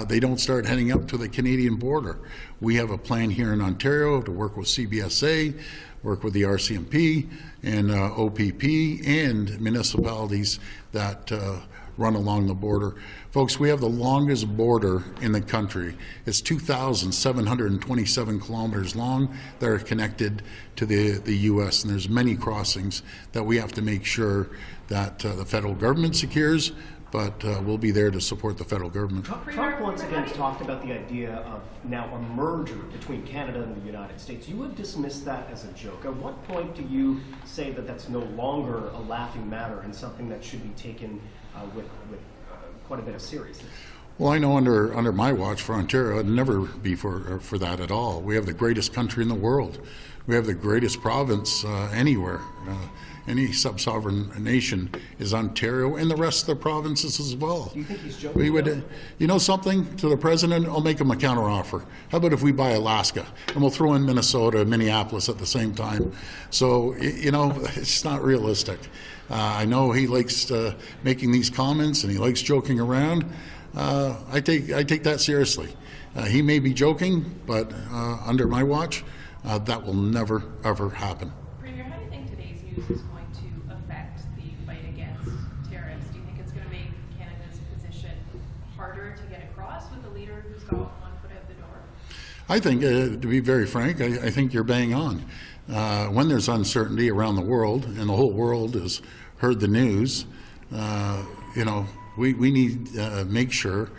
They don't start heading up to the Canadian border. We have a plan here in Ontario to work with CBSA, work with the RCMP and OPP and municipalities that run along the border. Folks, we have the longest border in the country. It's 2,727 kilometers long that are connected to the U.S., and there's many crossings that we have to make sure that the federal government secures, but we'll be there to support the federal government. Trump once again talked about the idea of now a merger between Canada and the United States. You would dismiss that as a joke. At what point do you say that that's no longer a laughing matter and something that should be taken with quite a bit of seriousness? Well, I know under my watch for Ontario, it'd never be for that at all. We have the greatest country in the world. We have the greatest province anywhere. Any sub-sovereign nation is Ontario, and the rest of the provinces as well. Do you think he's joking? We would, you know something, to the president, I'll make him a counteroffer. How about if we buy Alaska, and we'll throw in Minnesota and Minneapolis at the same time? So, you know, it's not realistic. I know he likes making these comments, and he likes joking around. I take that seriously. He may be joking, but under my watch, that will never, ever happen. Premier, how do you think today's news is going to affect the fight against tariffs? Do you think it's going to make Canada's position harder to get across with a leader who's got one foot out the door? I think, to be very frank, I think you're bang on. When there's uncertainty around the world, and the whole world has heard the news, you know, we need to make sure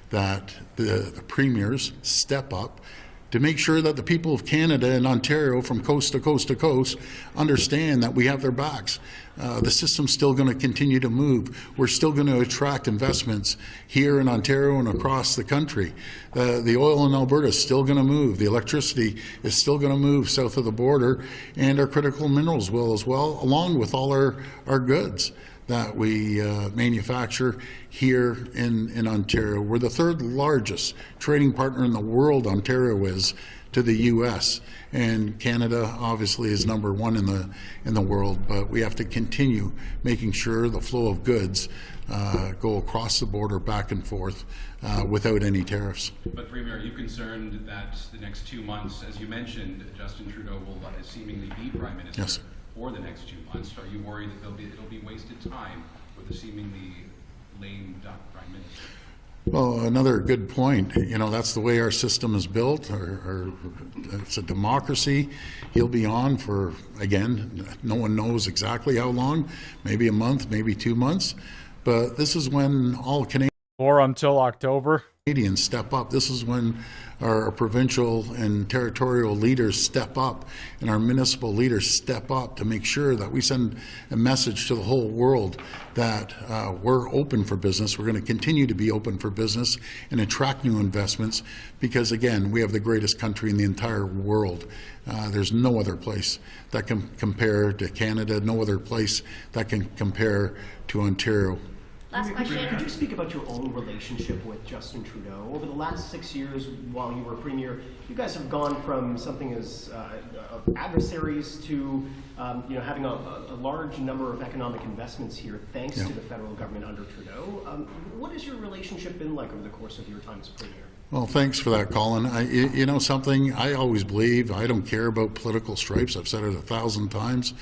that the premiers step up to make sure that the people of Canada and Ontario from coast to coast to coast understand that we have their backs. The system's still going to continue to move. We're still going to attract investments here in Ontario and across the country. The oil in Alberta is still going to move. The electricity is still going to move south of the border, and our critical minerals will as well, along with all our goods that we manufacture here in Ontario. We're the third largest trading partner in the world, Ontario is, to the U.S. And Canada obviously is number one in the world, but we have to continue making sure the flow of goods go across the border back and forth without any tariffs. But Premier, are you concerned that the next 2 months, as you mentioned, Justin Trudeau will seemingly be Prime Minister? Yes. For the next 2 months? Are you worried that it'll be wasted time with a seemingly lame duck Prime Minister? Well, another good point. You know, that's the way our system is built. It's a democracy. He'll be on for, again, no one knows exactly how long, maybe a month, maybe 2 months. But this is when all Canadians... Or until October. Canadians step up. This is when our provincial and territorial leaders step up and our municipal leaders step up to make sure that we send a message to the whole world that we're open for business. We're going to continue to be open for business and attract new investments because, again, we have the greatest country in the entire world. There's no other place that can compare to Canada, no other place that can compare to Ontario. Last question. Could you speak about your own relationship with Justin Trudeau? Over the last 6 years while you were Premier, you guys have gone from something as adversaries to having a large number of economic investments here thanks to the federal government under Trudeau. What has your relationship been like over the course of your time as Premier? Well, thanks for that, Colin. You know something, I always believe I don't care about political stripes. I've said it 1,000 times.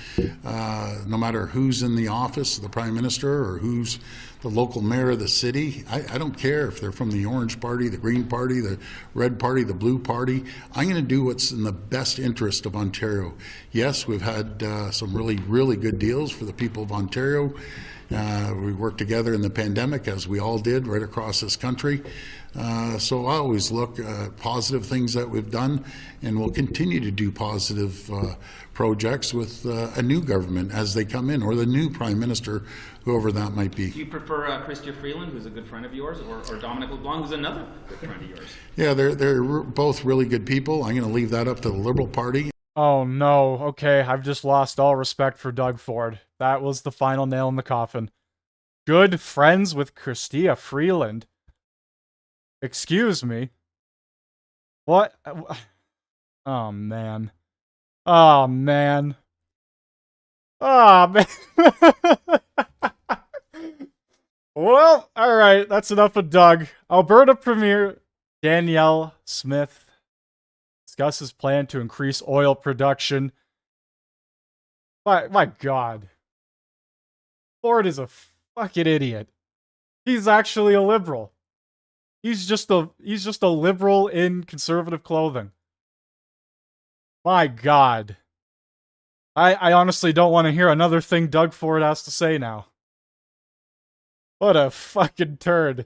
No matter who's in the office, the Prime Minister, or who's the local mayor of the city, I don't care if they're from the Orange Party, the Green Party, the Red Party, the Blue Party. I'm going to do what's in the best interest of Ontario. Yes, we've had some really good deals for the people of Ontario. We worked together in the pandemic, as we all did, right across this country. So I always look at positive things that we've done, and we'll continue to do positive projects with a new government as they come in, or the new Prime Minister, whoever that might be. Do you prefer Chrystia Freeland, who's a good friend of yours, or Dominic LeBlanc, who's another good friend of yours? Yeah, they're both really good people. I'm going to leave that up to the Liberal Party. Oh no, okay, I've just lost all respect for Doug Ford. That was the final nail in the coffin. Good friends with Chrystia Freeland? Excuse me? What? Oh man. Oh man. Oh man. Well, alright, that's enough of Doug. Alberta Premier Danielle Smith discusses plan to increase oil production. My God. Ford is a fucking idiot. He's actually a liberal. He's just a liberal in conservative clothing. My God. I honestly don't want to hear another thing Doug Ford has to say now. What a fucking turd.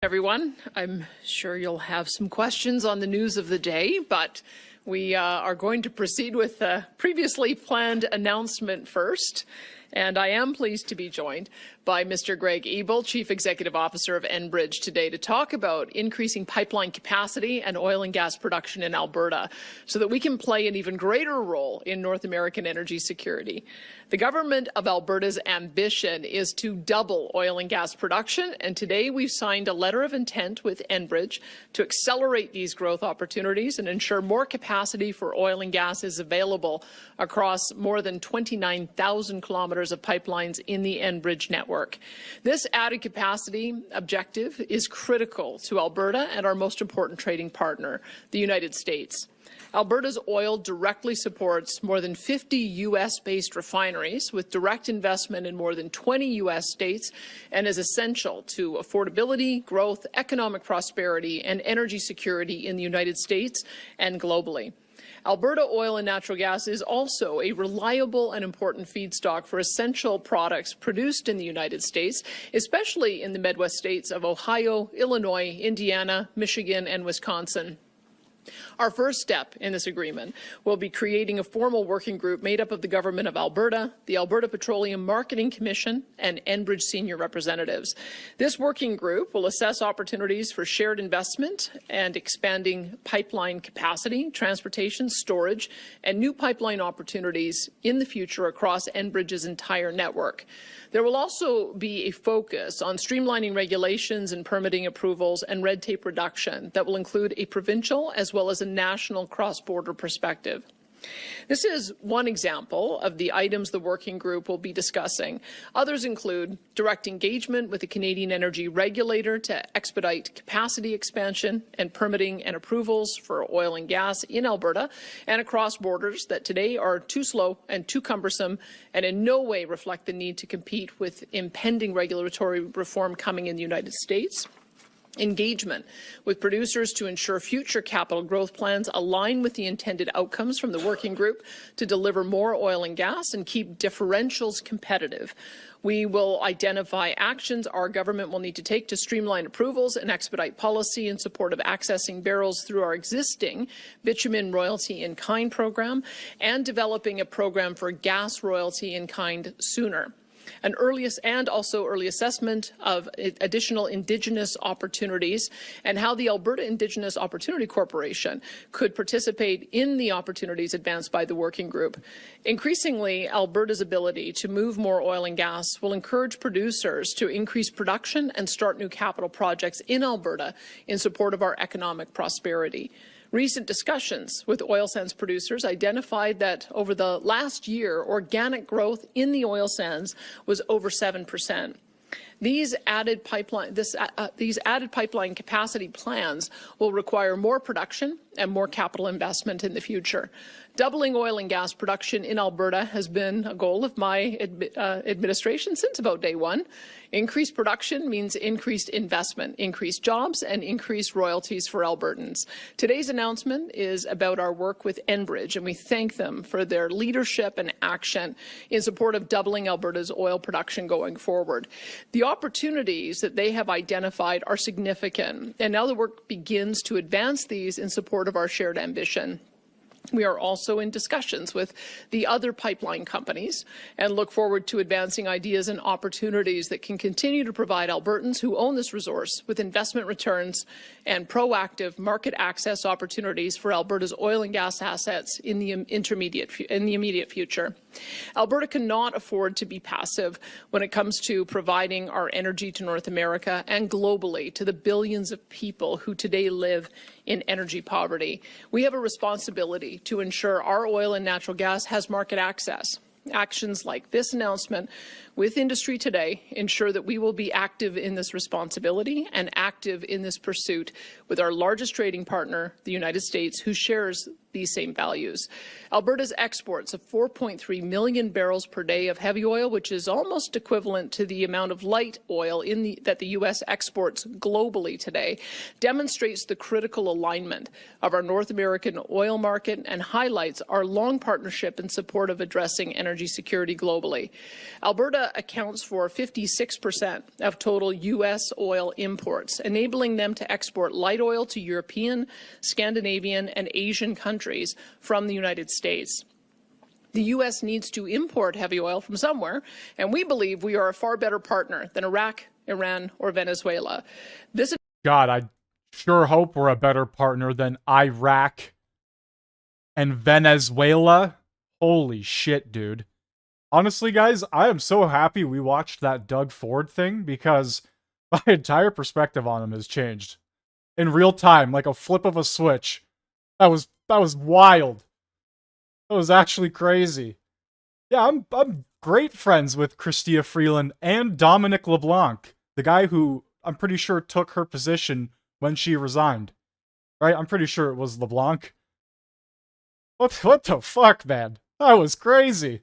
Everyone, I'm sure you'll have some questions on the news of the day, but we are going to proceed with the previously planned announcement first. And I am pleased to be joined by Mr. Greg Ebel, Chief Executive Officer of Enbridge, today to talk about increasing pipeline capacity and oil and gas production in Alberta so that we can play an even greater role in North American energy security. The government of Alberta's ambition is to double oil and gas production, and today we've signed a letter of intent with Enbridge to accelerate these growth opportunities and ensure more capacity for oil and gas is available across more than 29,000 kilometers of pipelines in the Enbridge network. This added capacity objective is critical to Alberta and our most important trading partner, the United States. Alberta's oil directly supports more than 50 U.S.-based refineries with direct investment in more than 20 U.S. states and is essential to affordability, growth, economic prosperity, and energy security in the United States and globally. Alberta oil and natural gas is also a reliable and important feedstock for essential products produced in the United States, especially in the Midwest states of Ohio, Illinois, Indiana, Michigan, and Wisconsin. Our first step in this agreement will be creating a formal working group made up of the Government of Alberta, the Alberta Petroleum Marketing Commission, and Enbridge senior representatives. This working group will assess opportunities for shared investment and expanding pipeline capacity, transportation, storage, and new pipeline opportunities in the future across Enbridge's entire network. There will also be a focus on streamlining regulations and permitting approvals and red tape reduction that will include a provincial as well as a national cross-border perspective. This is one example of the items the working group will be discussing. Others include direct engagement with the Canadian Energy Regulator to expedite capacity expansion and permitting and approvals for oil and gas in Alberta and across borders that today are too slow and too cumbersome and in no way reflect the need to compete with impending regulatory reform coming in the United States. Engagement with producers to ensure future capital growth plans align with the intended outcomes from the working group to deliver more oil and gas and keep differentials competitive. We will identify actions our government will need to take to streamline approvals and expedite policy in support of accessing barrels through our existing bitumen royalty in kind program and developing a program for gas royalty in kind sooner. An early assessment of additional Indigenous opportunities and how the Alberta Indigenous Opportunity Corporation could participate in the opportunities advanced by the working group. Increasingly, Alberta's ability to move more oil and gas will encourage producers to increase production and start new capital projects in Alberta in support of our economic prosperity. Recent discussions with oil sands producers identified that over the last year, organic growth in the oil sands was over 7%. These added pipeline capacity plans will require more production and more capital investment in the future. Doubling oil and gas production in Alberta has been a goal of my administration since about day one. Increased production means increased investment, increased jobs, and increased royalties for Albertans. Today's announcement is about our work with Enbridge, and we thank them for their leadership and action in support of doubling Alberta's oil production going forward. The opportunities that they have identified are significant, and now the work begins to advance these in support of our shared ambition. We are also in discussions with the other pipeline companies and look forward to advancing ideas and opportunities that can continue to provide Albertans who own this resource with investment returns and proactive market access opportunities for Alberta's oil and gas assets in the immediate future. Alberta cannot afford to be passive when it comes to providing our energy to North America and globally to the billions of people who today live in energy poverty. We have a responsibility to ensure our oil and natural gas has market access. Actions like this announcement with industry today ensure that we will be active in this responsibility and active in this pursuit with our largest trading partner, the United States, who shares these same values. Alberta's exports of 4.3 million barrels per day of heavy oil, which is almost equivalent to the amount of light oil that the U.S. exports globally today, demonstrates the critical alignment of our North American oil market and highlights our long partnership in support of addressing energy security globally. Alberta accounts for 56% of total U.S. oil imports, enabling them to export light oil to European, Scandinavian, and Asian countries from the United States. The U.S. needs to import heavy oil from somewhere, and we believe we are a far better partner than Iraq, Iran, or Venezuela. God, I sure hope we're a better partner than Iraq and Venezuela. Holy shit, dude. Honestly, guys, I am so happy we watched that Doug Ford thing because my entire perspective on him has changed. In real time, like a flip of a switch. That was wild. That was actually crazy. Yeah, I'm great friends with Chrystia Freeland and Dominic LeBlanc, the guy who I'm pretty sure took her position when she resigned. Right? I'm pretty sure it was LeBlanc. What the fuck, man? That was crazy.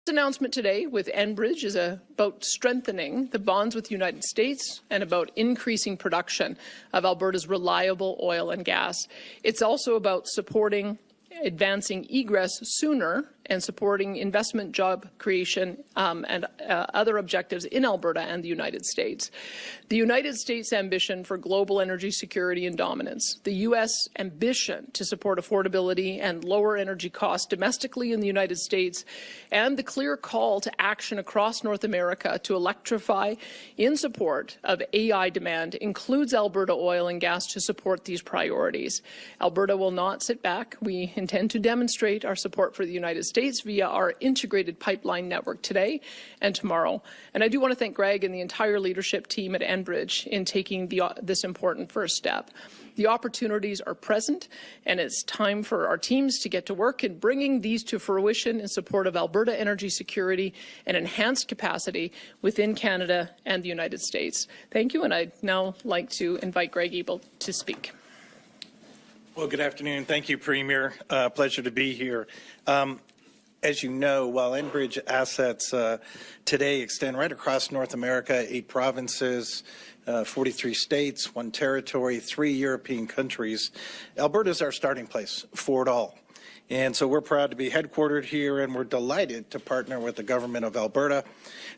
This announcement today with Enbridge is about strengthening the bonds with the United States and about increasing production of Alberta's reliable oil and gas. It's also about supporting advancing egress sooner and supporting investment, job creation, and other objectives in Alberta and the United States. The United States' ambition for global energy security and dominance, the U.S. ambition to support affordability and lower energy costs domestically in the United States, and the clear call to action across North America to electrify in support of AI demand includes Alberta oil and gas to support these priorities. Alberta will not sit back. We intend to demonstrate our support for the United States via our integrated pipeline network today and tomorrow. And I do want to thank Greg and the entire leadership team at Enbridge in taking this important first step. The opportunities are present, and it's time for our teams to get to work in bringing these to fruition in support of Alberta energy security and enhanced capacity within Canada and the United States. Thank you, and I'd now like to invite Greg Ebel to speak. Well, good afternoon. Thank you, Premier. Pleasure to be here. as you know, while Enbridge assets today extend right across North America, 8 provinces, 43 states, 1 territory, 3 European countries, Alberta is our starting place for it all. And so we're proud to be headquartered here, and we're delighted to partner with the government of Alberta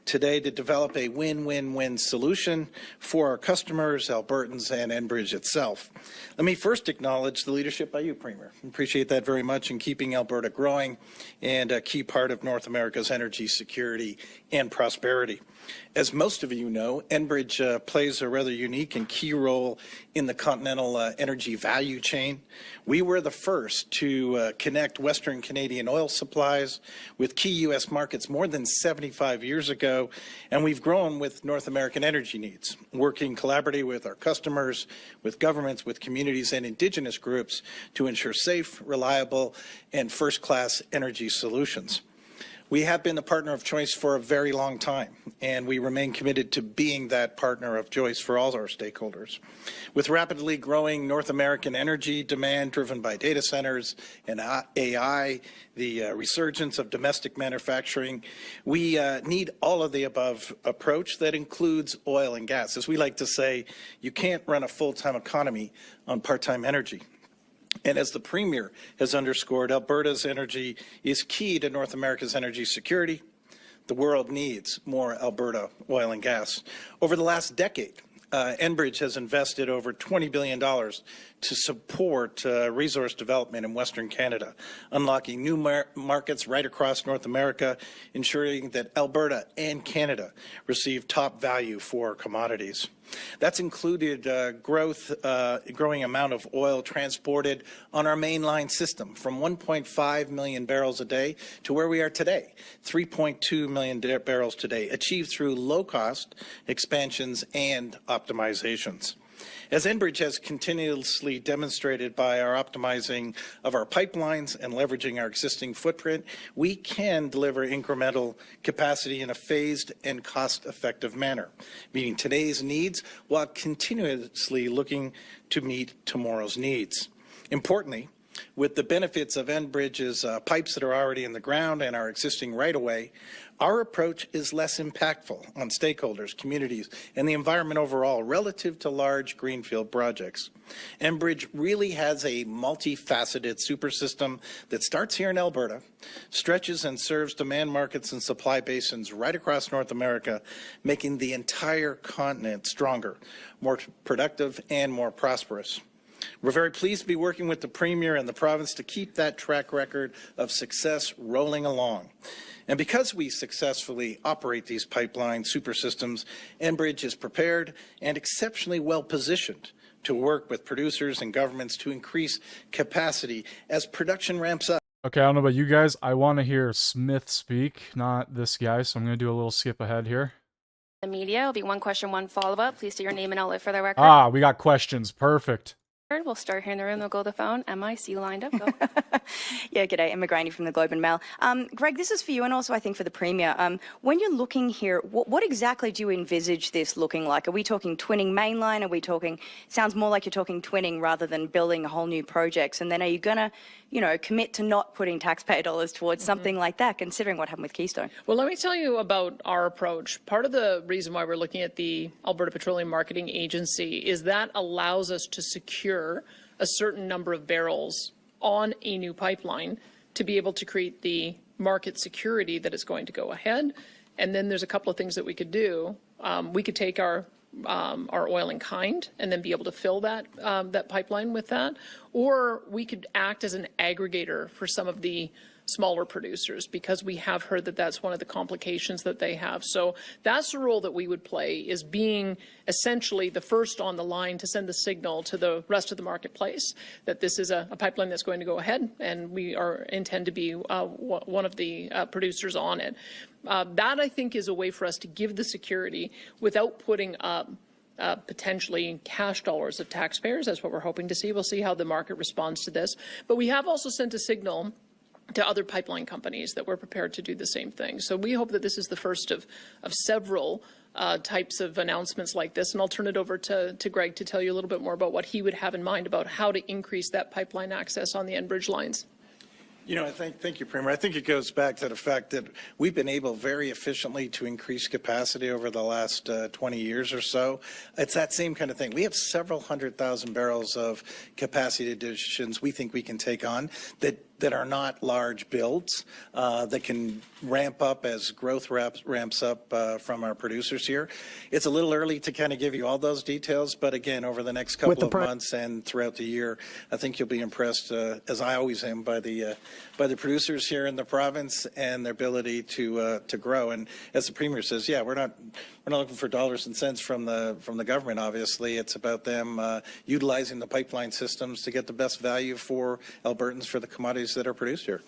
today to develop a win-win-win solution for our customers, Albertans, and Enbridge itself. Let me first acknowledge the leadership by you, Premier. Appreciate that very much in keeping Alberta growing and a key part of North America's energy security and prosperity. As most of you know, Enbridge plays a rather unique and key role in the continental energy value chain. We were the first to connect Western Canadian oil supplies with key U.S. markets more than 75 years ago, and we've grown with North American energy needs, working collaboratively with our customers, with governments, with communities, and Indigenous groups to ensure safe, reliable, and first-class energy solutions. We have been the partner of choice for a very long time, and we remain committed to being that partner of choice for all our stakeholders. With rapidly growing North American energy demand driven by data centers and AI, the resurgence of domestic manufacturing, we need all of the above approach that includes oil and gas. As we like to say, you can't run a full-time economy on part-time energy. And as the Premier has underscored, Alberta's energy is key to North America's energy security. The world needs more Alberta oil and gas. Over the last decade, Enbridge has invested over $20 billion to support resource development in Western Canada, unlocking new markets right across North America, ensuring that Alberta and Canada receive top value for commodities. That's included growing amount of oil transported on our mainline system from 1.5 million barrels a day to where we are today, 3.2 million barrels today, achieved through low-cost expansions and optimizations. As Enbridge has continuously demonstrated by our optimizing of our pipelines and leveraging our existing footprint, we can deliver incremental capacity in a phased and cost-effective manner, meeting today's needs while continuously looking to meet tomorrow's needs. Importantly, with the benefits of Enbridge's pipes that are already in the ground and our existing right-of-way, our approach is less impactful on stakeholders, communities, and the environment overall relative to large greenfield projects. Enbridge really has a multifaceted super system that starts here in Alberta, stretches and serves demand markets and supply basins right across North America, making the entire continent stronger, more productive, and more prosperous. We're very pleased to be working with the Premier and the province to keep that track record of success rolling along. And because we successfully operate these pipeline super systems, Enbridge is prepared and exceptionally well positioned to work with producers and governments to increase capacity as production ramps up. Okay, I don't know about you guys. I want to hear Smith speak, not this guy, so I'm going to do a little skip ahead here. The media will be 1 question, 1 follow-up. Please state your name and outlet for the record. Ah, we got questions. Perfect. We'll start here in the room. We'll go to the phone. Emma, I see you lined up. Go. Yeah, g'day. Emma Graney from the Globe and Mail. Greg, this is for you and also I think for the Premier. When you're looking here, what exactly do you envisage this looking like? Are we talking twinning mainline? Are we talking, sounds more like you're talking twinning rather than building a whole new projects. And then are you going to, commit to not putting taxpayer dollars towards something like that, considering what happened with Keystone? Well, let me tell you about our approach. Part of the reason why we're looking at the Alberta Petroleum Marketing Agency is that allows us to secure a certain number of barrels on a new pipeline to be able to create the market security that is going to go ahead. And then there's a couple of things that we could do. We could take our oil in kind and then be able to fill that that pipeline with that, or we could act as an aggregator for some of the smaller producers, because we have heard that that's one of the complications that they have. So that's the role that we would play, is being essentially the first on the line to send the signal to the rest of the marketplace that this is a pipeline that's going to go ahead, and we intend to be one of the producers on it. That, I think, is a way for us to give the security without putting up potentially cash dollars of taxpayers. That's what we're hoping to see. We'll see how the market responds to this. But we have also sent a signal to other pipeline companies that we're prepared to do the same thing. So we hope that this is the first of several types of announcements like this. And I'll turn it over to Greg to tell you a little bit more about what he would have in mind about how to increase that pipeline access on the Enbridge lines. You know, thank you, Premier. I think it goes back to the fact that we've been able very efficiently to increase capacity over the last 20 years or so. It's that same kind of thing. We have several 100,000 barrels of capacity additions we think we can take on that are not large builds, that can ramp up as growth ramps up from our producers here. It's a little early to kind of give you all those details, but again, over the next couple of months and throughout the year, I think you'll be impressed, as I always am, by the producers here in the province and their ability to grow. And as the Premier says, yeah, we're not looking for dollars and cents from the government. Obviously, it's about them utilizing the pipeline systems to get the best value for Albertans for the commodities that are produced here.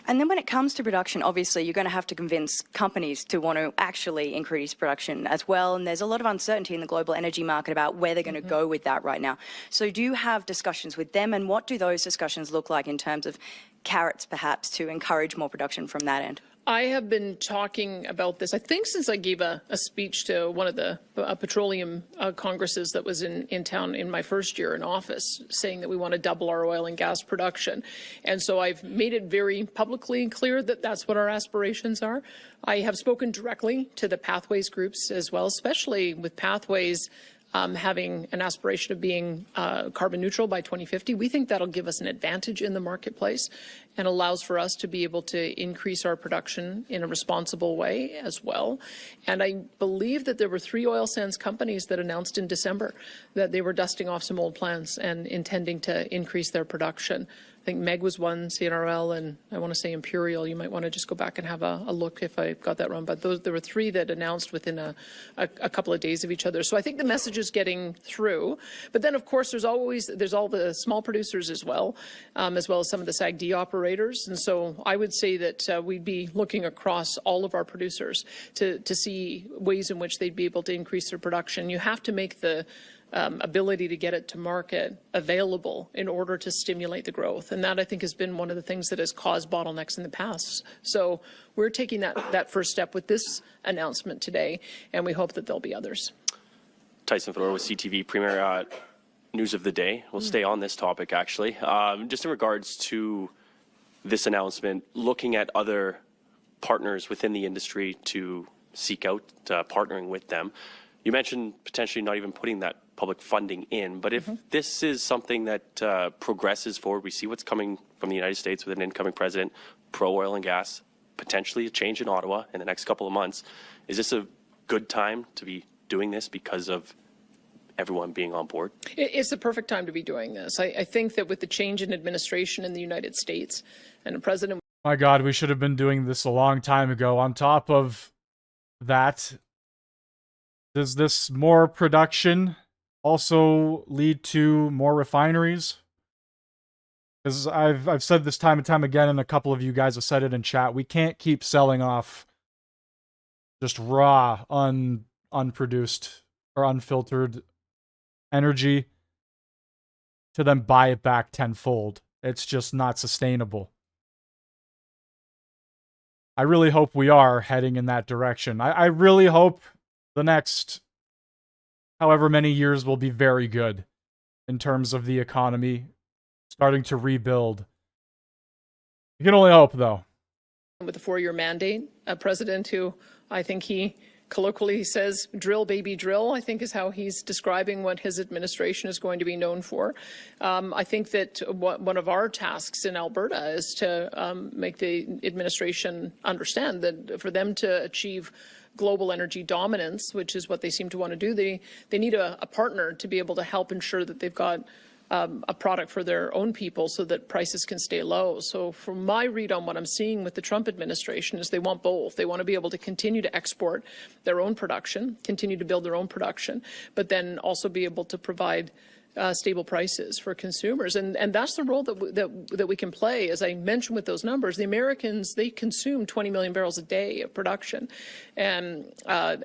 And then when it comes to production, obviously, you're going to have to convince companies to want to actually increase production as well. And there's a lot of uncertainty in the global energy market about where they're going to go with that right now. So do you have discussions with them? And what do those discussions look like in terms of carrots, perhaps, to encourage more production from that end? I have been talking about this, I think, since I gave a speech to one of the petroleum congresses that was in town in my first year in office, saying that we want to double our oil and gas production. And so I've made it very publicly clear that that's what our aspirations are. I have spoken directly to the Pathways groups as well, especially with Pathways having an aspiration of being carbon neutral by 2050. We think that'll give us an advantage in the marketplace and allows for us to be able to increase our production in a responsible way as well. And I believe that there were 3 oil sands companies that announced in December that they were dusting off some old plans and intending to increase their production. I think Meg was one, CNRL, and I want to say Imperial. You might want to just go back and have a look if I got that wrong. But there were 3 that announced within a couple of days of each other. So I think the message is getting through. But then, of course, there's all the small producers as well as some of the SAGD operators. And so I would say that we'd be looking across all of our producers to see ways in which they'd be able to increase their production. You have to make the ability to get it to market available in order to stimulate the growth. And that, I think, has been one of the things that has caused bottlenecks in the past. So we're taking that first step with this announcement today, and we hope that there'll be others. Tyson Fedora with CTV, Premier. News of the day. We'll stay on this topic, actually. Just in regards to this announcement, looking at other partners within the industry to seek out partnering with them. You mentioned potentially not even putting that public funding in, but if this is something that progresses forward, we see what's coming from the United States with an incoming president, pro-oil and gas, potentially a change in Ottawa in the next couple of months. Is this a good time to be doing this because of everyone being on board? It's the perfect time to be doing this. I think that with the change in administration in the United States and a president... My God, we should have been doing this a long time ago. On top of that, does this more production also lead to more refineries? Because I've said this time and time again, and a couple of you guys have said it in chat, we can't keep selling off just raw, unproduced or unfiltered energy to then buy it back tenfold. It's just not sustainable. I really hope we are heading in that direction. I really hope the next however many years will be very good in terms of the economy starting to rebuild. You can only hope, though. With the 4-year mandate, a president who I think he colloquially says, drill, baby, drill, I think is how he's describing what his administration is going to be known for. I think that one of our tasks in Alberta is to make the administration understand that for them to achieve global energy dominance, which is what they seem to want to do, they need a partner to be able to help ensure that they've got a product for their own people so that prices can stay low. So from my read on what I'm seeing with the Trump administration is they want both. They want to be able to continue to export their own production, continue to build their own production, but then also be able to provide stable prices for consumers. And that's the role that we can play. As I mentioned with those numbers, the Americans, they consume 20 million barrels a day of production, and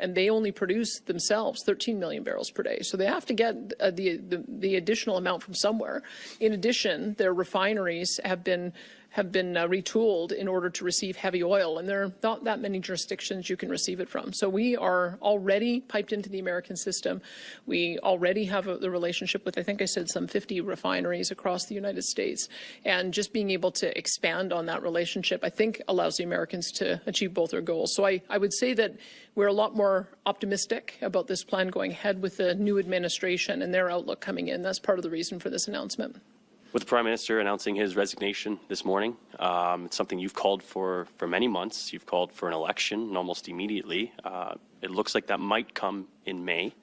they only produce themselves 13 million barrels per day. So they have to get the additional amount from somewhere. In addition, their refineries have been have been retooled in order to receive heavy oil, and there are not that many jurisdictions you can receive it from. So we are already piped into the American system. We already have the relationship with, I think I said, some 50 refineries across the United States, and just being able to expand on that relationship, I think, allows the Americans to achieve both their goals. So I would say that we're a lot more optimistic about this plan going ahead with the new administration and their outlook coming in. That's part of the reason for this announcement. With the Prime Minister announcing his resignation this morning, it's something you've called for many months. You've called for an election almost immediately. It looks like that might come in May.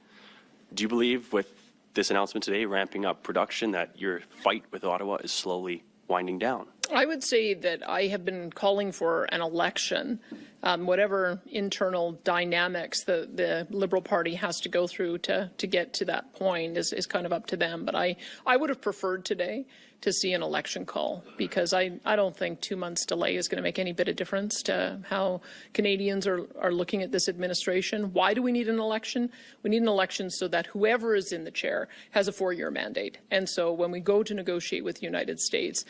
Do you believe with this announcement today, ramping up production, that your fight with Ottawa is slowly winding down? I would say that I have been calling for an election. Whatever internal dynamics the Liberal Party has to go through to get to that point is kind of up to them. But I would have preferred today to see an election call, because I don't think 2 months delay is going to make any bit of difference to how Canadians are looking at this administration. Why do we need an election? We need an election so that whoever is in the chair has a 4-year mandate. And so when we go to negotiate with the United States,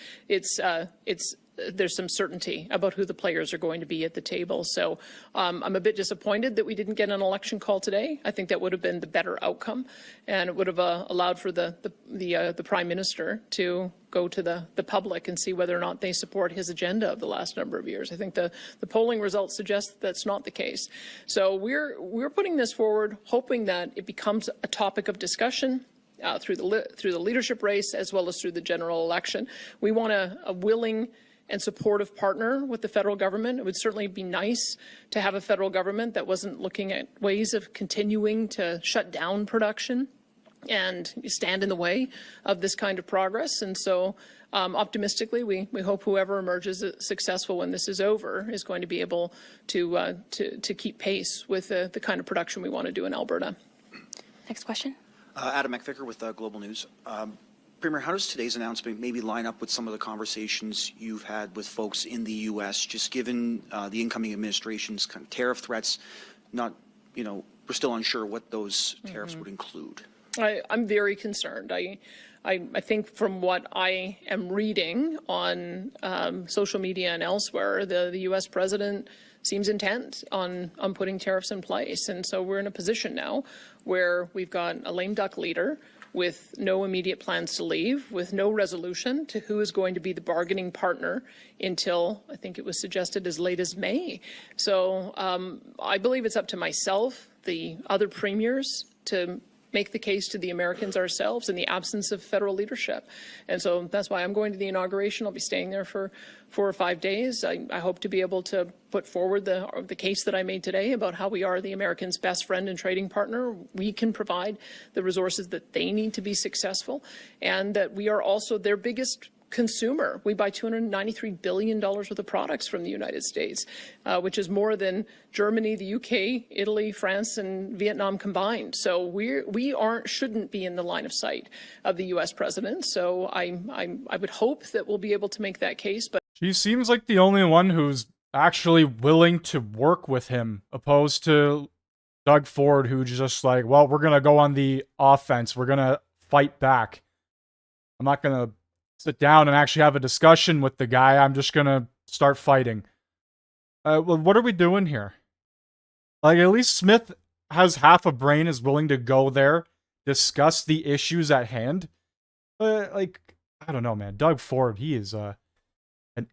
there's some certainty about who the players are going to be at the table. So I'm a bit disappointed that we didn't get an election call today. I think that would have been the better outcome, and it would have allowed for the Prime Minister to go to the public and see whether or not they support his agenda of the last number of years. I think the polling results suggest that's not the case. So we're putting this forward, hoping that it becomes a topic of discussion through the leadership race as well as through the general election. We want a willing and supportive partner with the federal government. It would certainly be nice to have a federal government that wasn't looking at ways of continuing to shut down production and stand in the way of this kind of progress. And so optimistically, we hope whoever emerges successful when this is over is going to be able to keep pace with the kind of production we want to do in Alberta. Next question. Adam McVicker with Global News. Premier, how does today's announcement maybe line up with some of the conversations you've had with folks in the U.S., just given the incoming administration's kind of tariff threats? We're still unsure what those tariffs would include. I'm very concerned. I think from what I am reading on social media and elsewhere, the U.S. president seems intent on putting tariffs in place. And so we're in a position now where we've got a lame duck leader with no immediate plans to leave, with no resolution to who is going to be the bargaining partner until, I think it was suggested, as late as May. So I believe it's up to myself, the other premiers, to make the case to the Americans ourselves in the absence of federal leadership. And so that's why I'm going to the inauguration. I'll be staying there for 4 or 5 days. I hope to be able to put forward the case that I made today about how we are the Americans' best friend and trading partner. We can provide the resources that they need to be successful, and that we are also their biggest consumer. We buy $293 billion worth of products from the United States, which is more than Germany, the UK, Italy, France, and Vietnam combined. So we shouldn't be in the line of sight of the U.S. president. So I would hope that we'll be able to make that case. But she seems like the only one who's actually willing to work with him, opposed to Doug Ford, who's just like, well, we're going to go on the offense. We're going to fight back. I'm not going to sit down and actually have a discussion with the guy. I'm just going to start fighting. Well, what are we doing here? Like, at least Smith has half a brain, is willing to go there, discuss the issues at hand. Like, I don't know, man. Doug Ford, he is an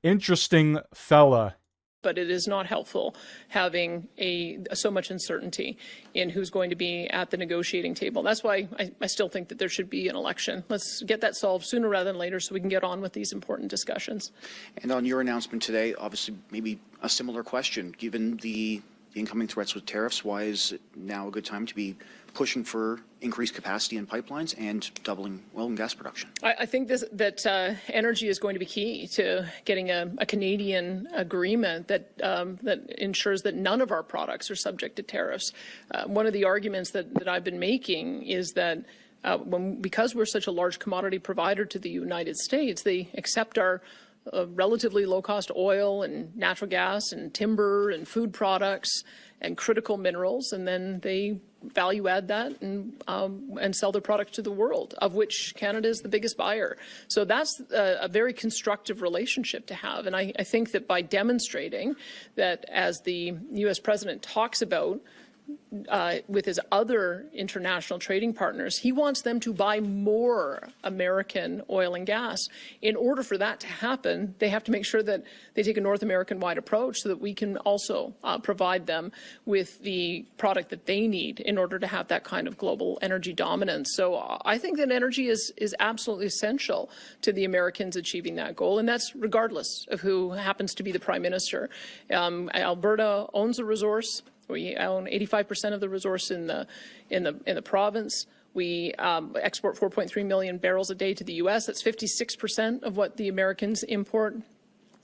interesting fella. But it is not helpful having so much uncertainty in who's going to be at the negotiating table. That's why I still think that there should be an election. Let's get that solved sooner rather than later so we can get on with these important discussions. And on your announcement today, obviously maybe a similar question. Given the incoming threats with tariffs, why is it now a good time to be pushing for increased capacity in pipelines and doubling oil and gas production? I think that energy is going to be key to getting a Canadian agreement that ensures that none of our products are subject to tariffs. One of the arguments that I've been making is that because we're such a large commodity provider to the United States, they accept our relatively low-cost oil and natural gas and timber and food products and critical minerals, and then they value add that and sell their product to the world, of which Canada is the biggest buyer. So that's a very constructive relationship to have. And I think that by demonstrating that, as the U.S. president talks about with his other international trading partners, he wants them to buy more American oil and gas. In order for that to happen, they have to make sure that they take a North American-wide approach so that we can also provide them with the product that they need in order to have that kind of global energy dominance. So I think that energy is absolutely essential to the Americans achieving that goal, and that's regardless of who happens to be the Prime Minister. Alberta owns a resource. We own 85% of the resource in the province. We export 4.3 million barrels a day to the U.S. That's 56% of what the Americans import.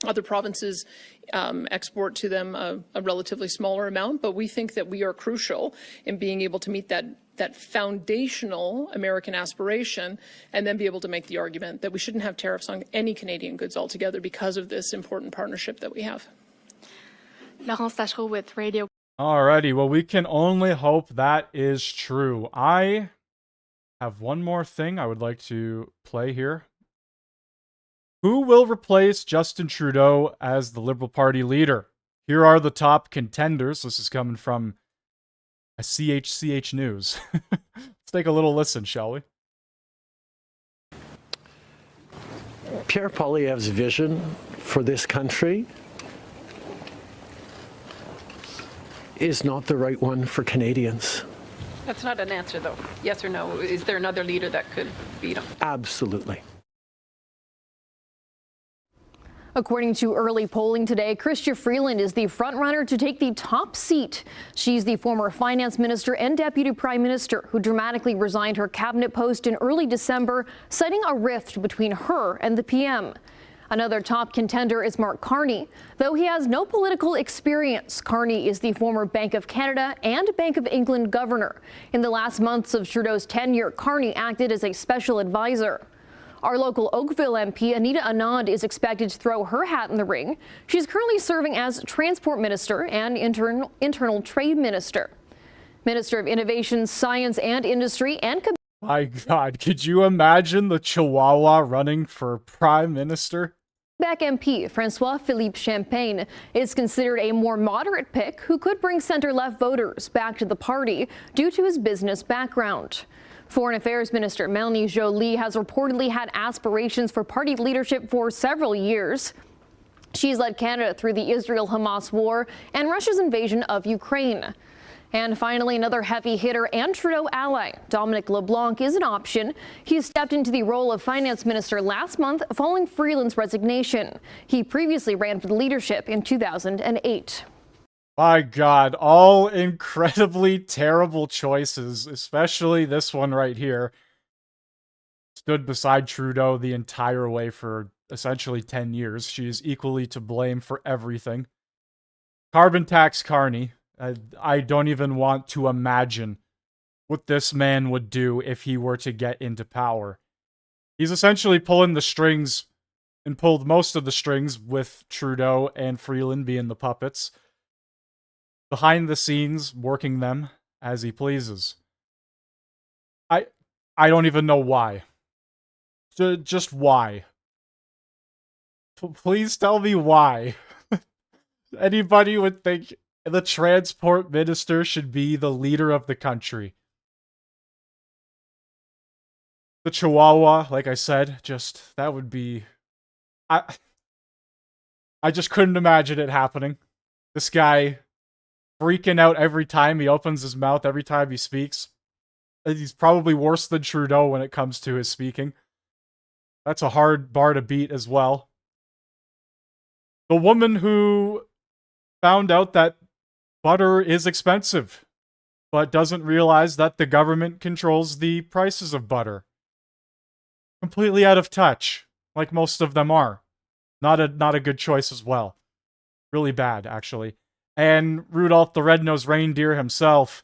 Other provinces export to them a relatively smaller amount, but we think that we are crucial in being able to meet that foundational American aspiration, and then be able to make the argument that we shouldn't have tariffs on any Canadian goods altogether because of this important partnership that we have. Laurence Tachereau with Radio. Alrighty, well, we can only hope that is true. I have one more thing I would like to play here. Who will replace Justin Trudeau as the Liberal Party leader? Here are the top contenders. This is coming from a CHCH News. Let's take a little listen, shall we? Pierre Poilievre's vision for this country is not the right one for Canadians. That's not an answer, though. Yes or no? Is there another leader that could beat him? Absolutely. According to early polling today, Chrystia Freeland is the frontrunner to take the top seat. She's the former finance minister and deputy prime minister who dramatically resigned her cabinet post in early December, citing a rift between her and the PM. Another top contender is Mark Carney. Though he has no political experience, Carney is the former Bank of Canada and Bank of England governor. In the last months of Trudeau's tenure, Carney acted as a special advisor. Our local Oakville MP, Anita Anand, is expected to throw her hat in the ring. She's currently serving as Transport Minister and Internal Trade Minister. Minister of Innovation, Science and Industry and... My God, could you imagine the Chihuahua running for Prime Minister? Quebec MP François-Philippe Champagne is considered a more moderate pick who could bring centre-left voters back to the party due to his business background. Foreign Affairs Minister Melanie Joly has reportedly had aspirations for party leadership for several years. She's led Canada through the Israel-Hamas war and Russia's invasion of Ukraine. And finally, another heavy hitter and Trudeau ally, Dominic LeBlanc, is an option. He stepped into the role of finance minister last month following Freeland's resignation. He previously ran for the leadership in 2008. My God, all incredibly terrible choices, especially this one right here. Stood beside Trudeau the entire way for essentially 10 years. She is equally to blame for everything. Carbon tax Carney. I don't even want to imagine what this man would do if he were to get into power. He's essentially pulling the strings, and pulled most of the strings, with Trudeau and Freeland being the puppets. Behind the scenes, working them as he pleases. I don't even know why. Just why. Please tell me why. Anybody would think the transport minister should be the leader of the country. The Chihuahua, like I said, that would be... I just couldn't imagine it happening. This guy freaking out every time he opens his mouth, every time he speaks. He's probably worse than Trudeau when it comes to his speaking. That's a hard bar to beat as well. The woman who found out that butter is expensive, but doesn't realize that the government controls the prices of butter. Completely out of touch, like most of them are. Not a good choice as well. Really bad, actually. And Rudolph the Red-Nosed Reindeer himself.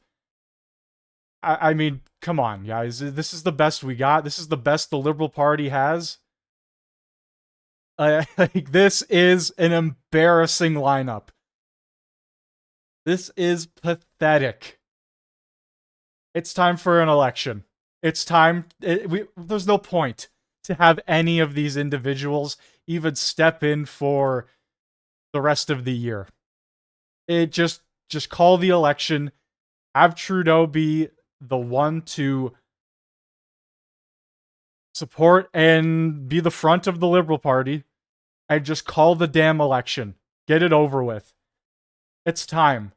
I mean, come on, guys. This is the best we got. This is the best the Liberal Party has. This is an embarrassing lineup. This is pathetic. It's time for an election. It's time. There's no point to have any of these individuals even step in for the rest of the year. It just call the election. Have Trudeau be the one to support and be the front of the Liberal Party, and just call the damn election. Get it over with. It's time.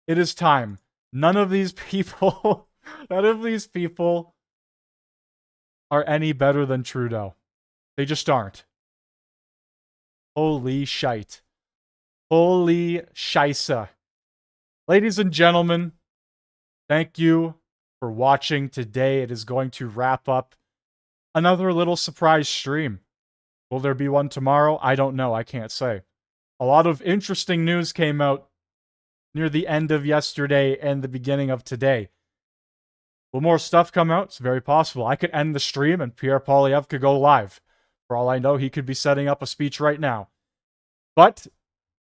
It is time. None of these people are any better than Trudeau. They just aren't. Holy shite. Holy scheisse. Ladies and gentlemen, thank you for watching today. It is going to wrap up another little surprise stream. Will there be one tomorrow? I don't know. I can't say. A lot of interesting news came out near the end of yesterday and the beginning of today. Will more stuff come out? It's very possible. I could end the stream and Pierre Poilievre could go live. For all I know, he could be setting up a speech right now. But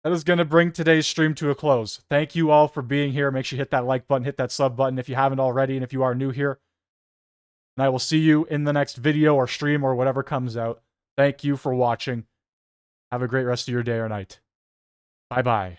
that is going to bring today's stream to a close. Thank you all for being here. Make sure you hit that like button, hit that sub button if you haven't already, and if you are new here. And I will see you in the next video or stream or whatever comes out. Thank you for watching. Have a great rest of your day or night. Bye-bye.